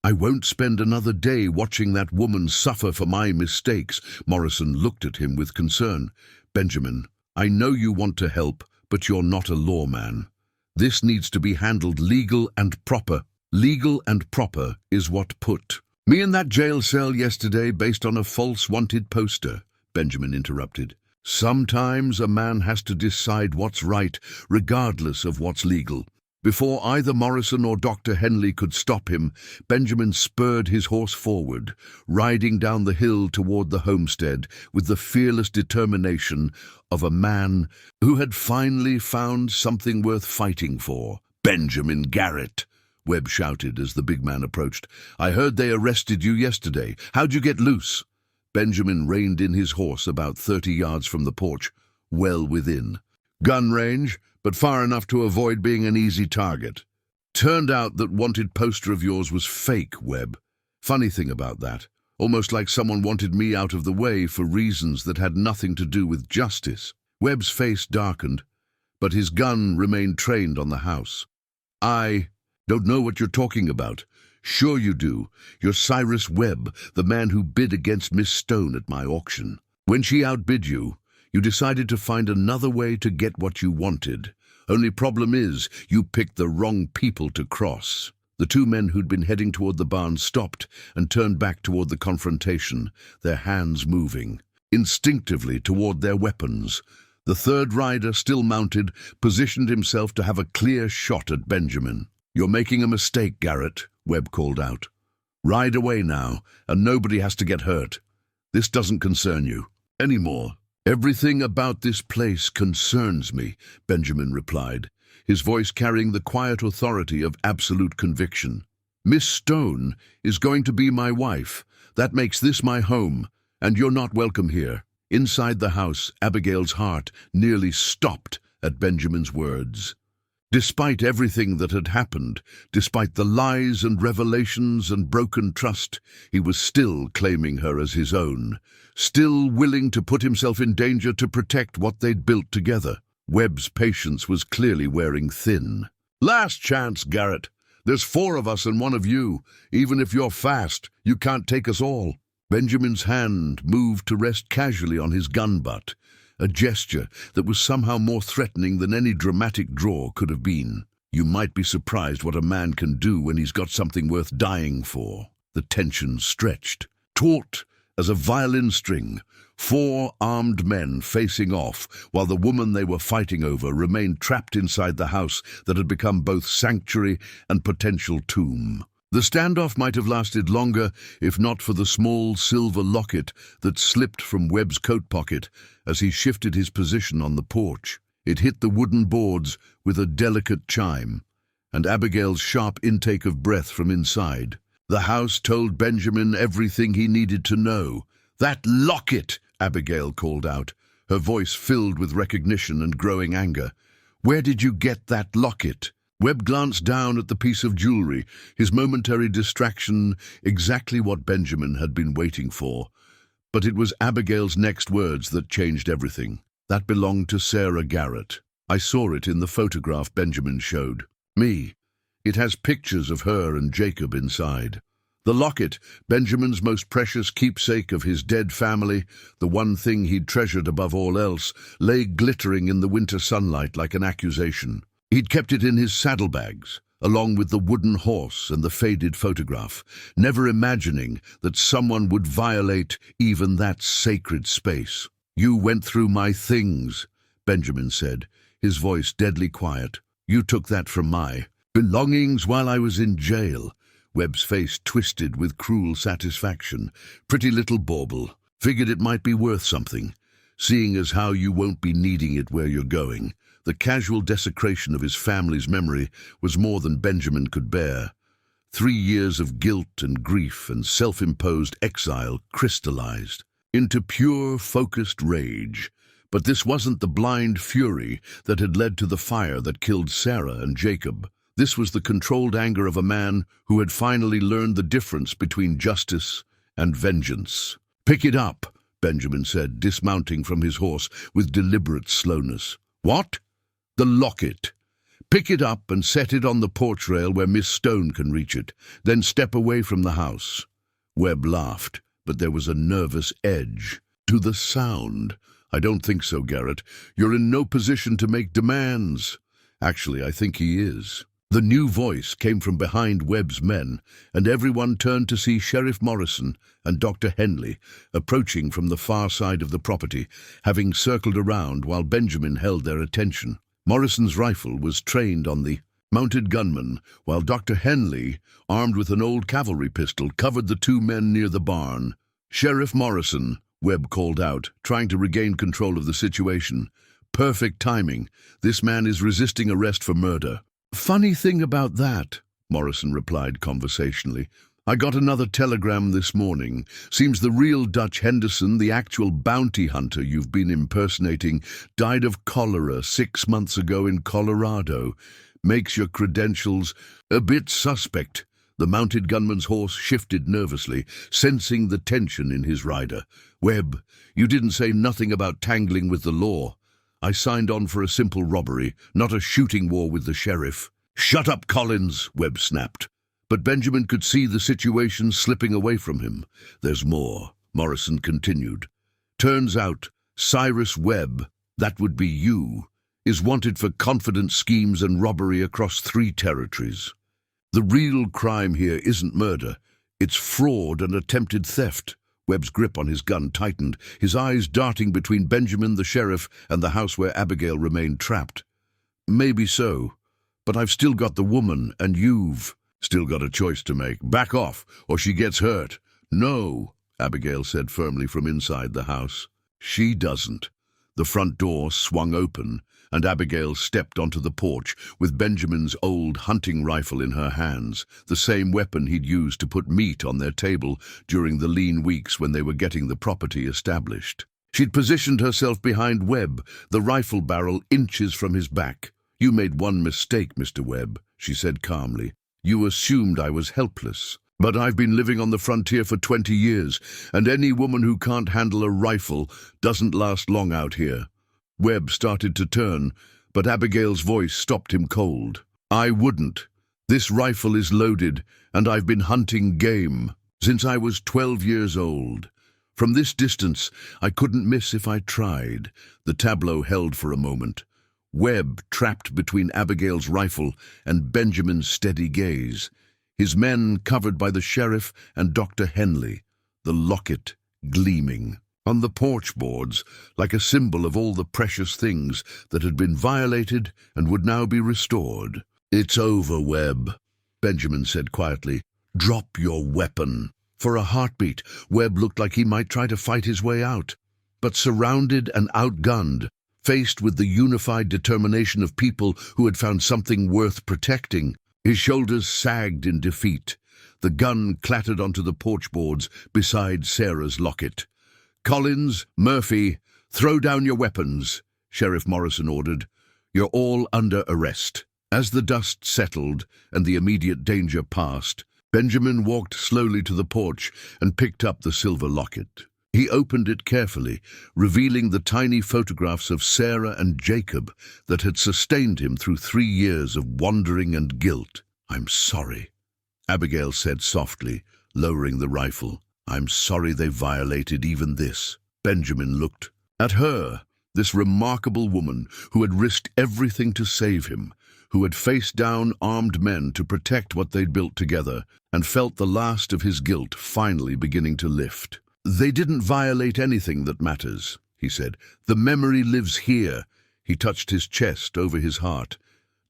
I won't spend another day watching that woman suffer for my mistakes." Morrison looked at him with concern. "Benjamin, I know you want to help, but you're not a lawman. This needs to be handled legal and proper. Legal and proper is what put me in that jail cell yesterday based on a false wanted poster," Benjamin interrupted. "Sometimes a man has to decide what's right, regardless of what's legal." Before either Morrison or Dr. Henley could stop him, Benjamin spurred his horse forward, riding down the hill toward the homestead with the fearless determination of a man who had finally found something worth fighting for. "Benjamin Garrett!" Webb shouted as the big man approached. "I heard they arrested you yesterday. How'd you get loose?" Benjamin reined in his horse about 30 yards from the porch, well within gun range, but far enough to avoid being an easy target. "Turned out that wanted poster of yours was fake, Webb. Funny thing about that, almost like someone wanted me out of the way for reasons that had nothing to do with justice." Webb's face darkened, but his gun remained trained on the house. "I don't know what you're talking about. Sure you do. You're Cyrus Webb, the man who bid against Miss Stone at my auction. When she outbid you, you decided to find another way to get what you wanted. Only problem is, you picked the wrong people to cross. The two men who'd been heading toward the barn stopped and turned back toward the confrontation, their hands moving, instinctively toward their weapons. The third rider, still mounted, positioned himself to have a clear shot at Benjamin. "You're making a mistake, Garrett," Webb called out. "Ride away now, and nobody has to get hurt. This doesn't concern you anymore." "Everything about this place concerns me," Benjamin replied, his voice carrying the quiet authority of absolute conviction. "Miss Stone is going to be my wife. That makes this my home, and you're not welcome here." Inside the house, Abigail's heart nearly stopped at Benjamin's words. Despite everything that had happened, despite the lies and revelations and broken trust, he was still claiming her as his own, still willing to put himself in danger to protect what they'd built together. Webb's patience was clearly wearing thin. "Last chance, Garrett. There's 4 of us and 1 of you. Even if you're fast, you can't take us all." Benjamin's hand moved to rest casually on his gun butt, a gesture that was somehow more threatening than any dramatic draw could have been. You might be surprised what a man can do when he's got something worth dying for. The tension stretched. Taut as a violin string, 4 armed men facing off, while the woman they were fighting over remained trapped inside the house that had become both sanctuary and potential tomb. The standoff might have lasted longer if not for the small silver locket that slipped from Webb's coat pocket as he shifted his position on the porch. It hit the wooden boards with a delicate chime, and Abigail's sharp intake of breath from inside. The house told Benjamin everything he needed to know. "That locket!" Abigail called out, her voice filled with recognition and growing anger. "Where did you get that locket?" Webb glanced down at the piece of jewelry, his momentary distraction exactly what Benjamin had been waiting for. But it was Abigail's next words that changed everything. "That belonged to Sarah Garrett. I saw it in the photograph Benjamin showed me. It has pictures of her and Jacob inside." The locket, Benjamin's most precious keepsake of his dead family, the one thing he'd treasured above all else, lay glittering in the winter sunlight like an accusation. He'd kept it in his saddlebags, along with the wooden horse and the faded photograph, never imagining that someone would violate even that sacred space. "You went through my things," Benjamin said, his voice deadly quiet. "You took that from my belongings while I was in jail." Webb's face twisted with cruel satisfaction. "Pretty little bauble. Figured it might be worth something, seeing as how you won't be needing it where you're going." The casual desecration of his family's memory was more than Benjamin could bear. 3 years of guilt and grief and self-imposed exile crystallized into pure, focused rage. But this wasn't the blind fury that had led to the fire that killed Sarah and Jacob. This was the controlled anger of a man who had finally learned the difference between justice and vengeance. "Pick it up," Benjamin said, dismounting from his horse with deliberate slowness. "What?" "The locket. Pick it up and set it on the porch rail where Miss Stone can reach it. Then step away from the house." Webb laughed, but there was a nervous edge to the sound. "I don't think so, Garrett. You're in no position to make demands." "Actually, I think he is." The new voice came from behind Webb's men, and everyone turned to see Sheriff Morrison and Dr. Henley approaching from the far side of the property, having circled around while Benjamin held their attention. Morrison's rifle was trained on the mounted gunman, while Dr. Henley, armed with an old cavalry pistol, covered the 2 men near the barn. "Sheriff Morrison," Webb called out, trying to regain control of the situation. "Perfect timing. This man is resisting arrest for murder." "Funny thing about that," Morrison replied conversationally. "I got another telegram this morning. Seems the real Dutch Henderson, the actual bounty hunter you've been impersonating, died of cholera 6 months ago in Colorado. Makes your credentials a bit suspect." The mounted gunman's horse shifted nervously, sensing the tension in his rider. "Webb, you didn't say nothing about tangling with the law. I signed on for a simple robbery, not a shooting war with the sheriff." "Shut up, Collins," Webb snapped. But Benjamin could see the situation slipping away from him. "There's more," Morrison continued. "Turns out Cyrus Webb, that would be you, is wanted for confidence schemes and robbery across 3 territories. The real crime here isn't murder, it's fraud and attempted theft." Webb's grip on his gun tightened, his eyes darting between Benjamin, the sheriff, and the house where Abigail remained trapped. "Maybe so, but I've still got the woman, and you've still got a choice to make. Back off, or she gets hurt." "No," Abigail said firmly from inside the house. "She doesn't." The front door swung open, and Abigail stepped onto the porch with Benjamin's old hunting rifle in her hands, the same weapon he'd used to put meat on their table during the lean weeks when they were getting the property established. She'd positioned herself behind Webb, the rifle barrel inches from his back. "You made one mistake, Mr. Webb," she said calmly. "You assumed I was helpless. But I've been living on the frontier for 20 years, and any woman who can't handle a rifle doesn't last long out here." Webb started to turn, but Abigail's voice stopped him cold. "I wouldn't. This rifle is loaded, and I've been hunting game since I was 12 years old. From this distance, I couldn't miss if I tried." The tableau held for a moment. Webb trapped between Abigail's rifle and Benjamin's steady gaze. His men covered by the sheriff and Dr. Henley, the locket gleaming on the porch boards like a symbol of all the precious things that had been violated and would now be restored. "It's over, Webb," Benjamin said quietly. "Drop your weapon." For a heartbeat, Webb looked like he might try to fight his way out. But surrounded and outgunned, faced with the unified determination of people who had found something worth protecting, his shoulders sagged in defeat. The gun clattered onto the porch boards beside Sarah's locket. "Collins, Murphy, throw down your weapons," Sheriff Morrison ordered. "You're all under arrest." As the dust settled and the immediate danger passed, Benjamin walked slowly to the porch and picked up the silver locket. He opened it carefully, revealing the tiny photographs of Sarah and Jacob that had sustained him through 3 years of wandering and guilt. "I'm sorry," Abigail said softly, lowering the rifle. "I'm sorry they violated even this." Benjamin looked at her, this remarkable woman who had risked everything to save him, who had faced down armed men to protect what they'd built together, and felt the last of his guilt finally beginning to lift. "They didn't violate anything that matters," he said. "The memory lives here." He touched his chest over his heart.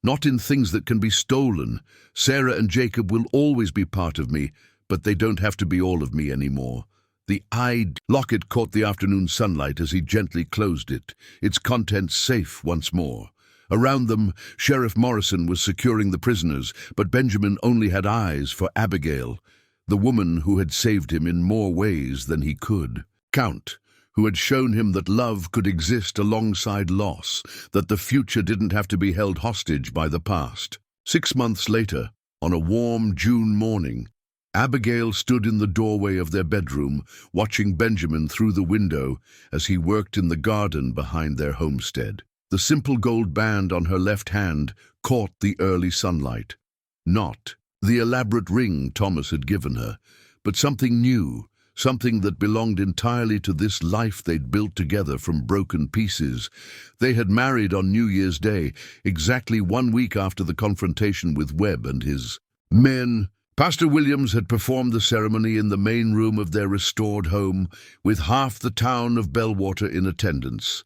"Not in things that can be stolen. Sarah and Jacob will always be part of me, but they don't have to be all of me anymore." The eyed locket caught the afternoon sunlight as he gently closed it, its contents safe once more. Around them, Sheriff Morrison was securing the prisoners, but Benjamin only had eyes for Abigail, the woman who had saved him in more ways than he could. Count, who had shown him that love could exist alongside loss, that the future didn't have to be held hostage by the past. 6 months later, on a warm June morning, Abigail stood in the doorway of their bedroom, watching Benjamin through the window as he worked in the garden behind their homestead. The simple gold band on her left hand caught the early sunlight. Not the elaborate ring Thomas had given her, but something new, something that belonged entirely to this life they'd built together from broken pieces. They had married on New Year's Day, exactly 1 week after the confrontation with Webb and his men. Pastor Williams had performed the ceremony in the main room of their restored home, with half the town of Bellwater in attendance.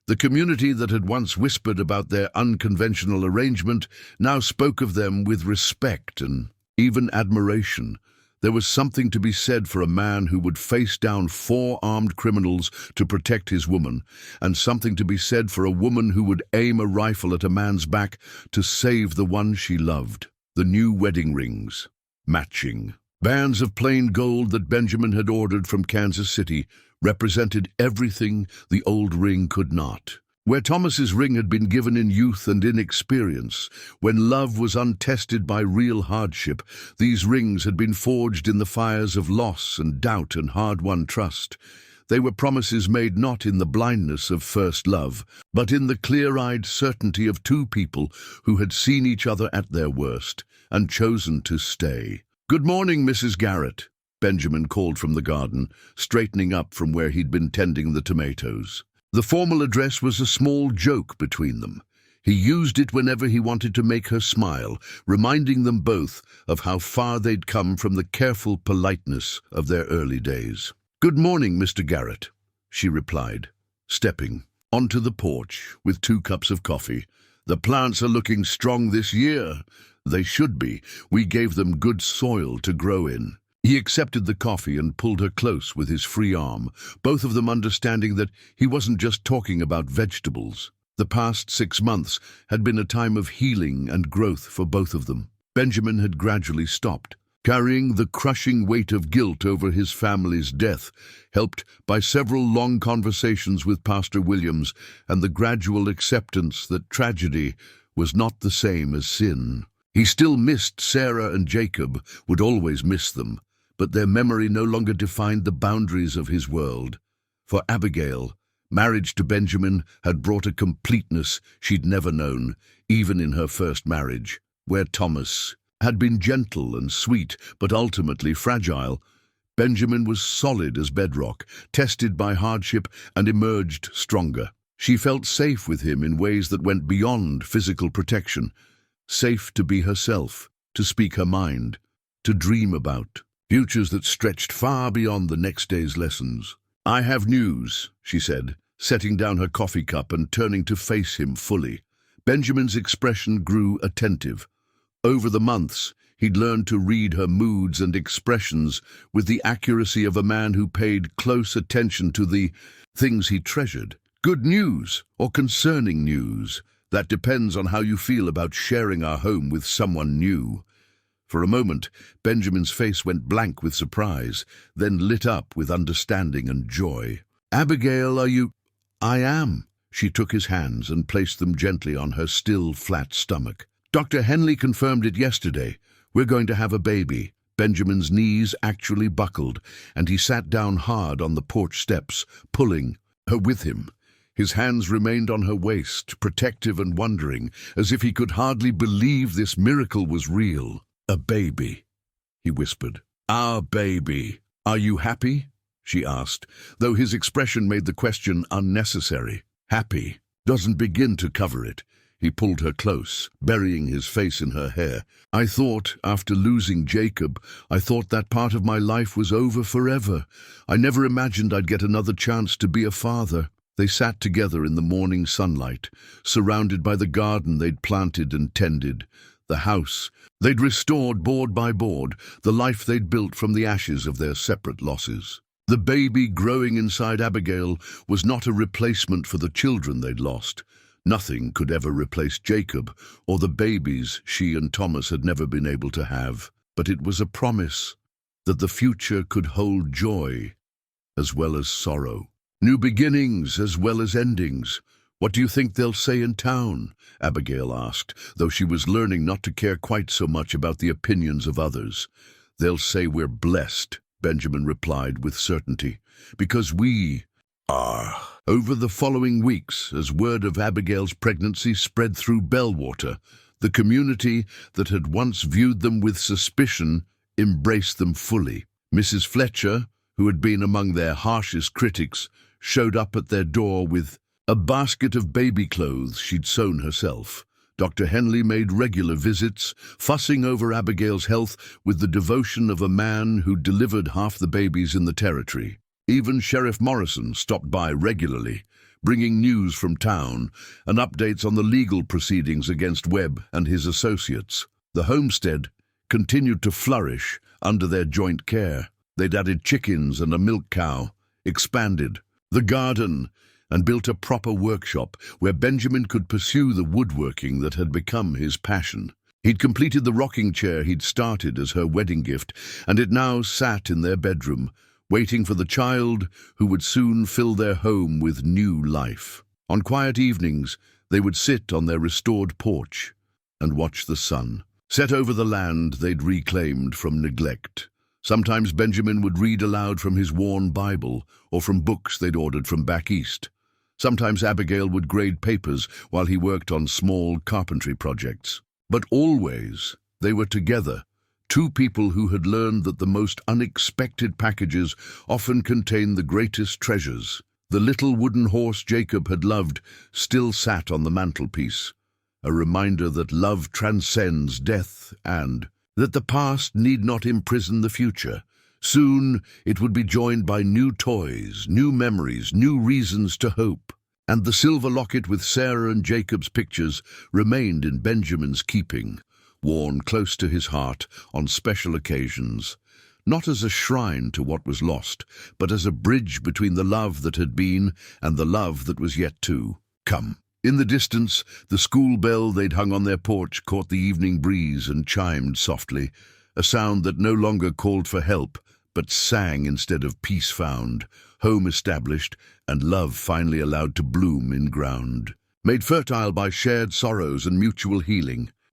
The community that had once whispered about their unconventional arrangement now spoke of them with respect and even admiration. There was something to be said for a man who would face down 4 armed criminals to protect his woman, and something to be said for a woman who would aim a rifle at a man's back to save the one she loved. The new wedding rings, matching. Bands of plain gold that Benjamin had ordered from Kansas City represented everything the old ring could not. Where Thomas's ring had been given in youth and inexperience, when love was untested by real hardship, these rings had been forged in the fires of loss and doubt and hard-won trust. They were promises made not in the blindness of first love, but in the clear-eyed certainty of 2 people who had seen each other at their worst and chosen to stay. "Good morning, Mrs. Garrett," Benjamin called from the garden, straightening up from where he'd been tending the tomatoes. The formal address was a small joke between them. He used it whenever he wanted to make her smile, reminding them both of how far they'd come from the careful politeness of their early days. "Good morning, Mr. Garrett," she replied, stepping onto the porch with 2 cups of coffee. "The plants are looking strong this year." "They should be. We gave them good soil to grow in." He accepted the coffee and pulled her close with his free arm, both of them understanding that he wasn't just talking about vegetables. The past 6 months had been a time of healing and growth for both of them. Benjamin had gradually stopped, carrying the crushing weight of guilt over his family's death, helped by several long conversations with Pastor Williams and the gradual acceptance that tragedy was not the same as sin. He still missed Sarah and Jacob, would always miss them, but their memory no longer defined the boundaries of his world. For Abigail, marriage to Benjamin had brought a completeness she'd never known, even in her first marriage, where Thomas had been gentle and sweet, but ultimately fragile. Benjamin was solid as bedrock, tested by hardship and emerged stronger. She felt safe with him in ways that went beyond physical protection, safe to be herself, to speak her mind, to dream about futures that stretched far beyond the next day's lessons. "I have news," she said, setting down her coffee cup and turning to face him fully. Benjamin's expression grew attentive. Over the months, he'd learned to read her moods and expressions with the accuracy of a man who paid close attention to the things he treasured. "Good news or concerning news, that depends on how you feel about sharing our home with someone new." For a moment, Benjamin's face went blank with surprise, then lit up with understanding and joy. "Abigail, are you—" "I am." She took his hands and placed them gently on her still flat stomach. "Dr. Henley confirmed it yesterday. We're going to have a baby." Benjamin's knees actually buckled, and he sat down hard on the porch steps, pulling her with him. His hands remained on her waist, protective and wondering, as if he could hardly believe this miracle was real. "A baby," he whispered. "Our baby. Are you happy?" she asked, though his expression made the question unnecessary. "Happy doesn't begin to cover it." He pulled her close, burying his face in her hair. "I thought, after losing Jacob, I thought that part of my life was over forever. I never imagined I'd get another chance to be a father." They sat together in the morning sunlight, surrounded by the garden they'd planted and tended, the house they'd restored board by board, the life they'd built from the ashes of their separate losses. The baby growing inside Abigail was not a replacement for the children they'd lost. Nothing could ever replace Jacob or the babies she and Thomas had never been able to have, but it was a promise that the future could hold joy as well as sorrow. New beginnings as well as endings. "What do you think they'll say in town?" Abigail asked, though she was learning not to care quite so much about the opinions of others. "They'll say we're blessed," Benjamin replied with certainty, "because we are." Over the following weeks, as word of Abigail's pregnancy spread through Bellwater, the community that had once viewed them with suspicion embraced them fully. Mrs. Fletcher, who had been among their harshest critics, showed up at their door with a basket of baby clothes she'd sewn herself. Dr. Henley made regular visits, fussing over Abigail's health with the devotion of a man who'd delivered half the babies in the territory. Even Sheriff Morrison stopped by regularly, bringing news from town and updates on the legal proceedings against Webb and his associates. The homestead continued to flourish under their joint care. They'd added chickens and a milk cow, expanded the garden, and built a proper workshop where Benjamin could pursue the woodworking that had become his passion. He'd completed the rocking chair he'd started as her wedding gift, and it now sat in their bedroom, waiting for the child who would soon fill their home with new life. On quiet evenings, they would sit on their restored porch and watch the sun set over the land they'd reclaimed from neglect. Sometimes Benjamin would read aloud from his worn Bible or from books they'd ordered from back east. Sometimes Abigail would grade papers while he worked on small carpentry projects. But always, They were together, two people who had learned that the most unexpected packages often contain the greatest treasures. The little wooden horse Jacob had loved still sat on the mantelpiece, a reminder that love transcends death and that the past need not imprison the future. Soon it would be joined by new toys, new memories, new reasons to hope. And the silver locket with Sarah and Jacob's pictures remained in Benjamin's keeping, worn close to his heart on special occasions, not as a shrine to what was lost, but as a bridge between the love that had been and the love that was yet to come. In the distance, the school bell they'd hung on their porch caught the evening breeze and chimed softly, a sound that no longer called for help, but sang instead of peace found, home established, and love finally allowed to bloom in ground, made fertile by shared sorrows and mutual healing.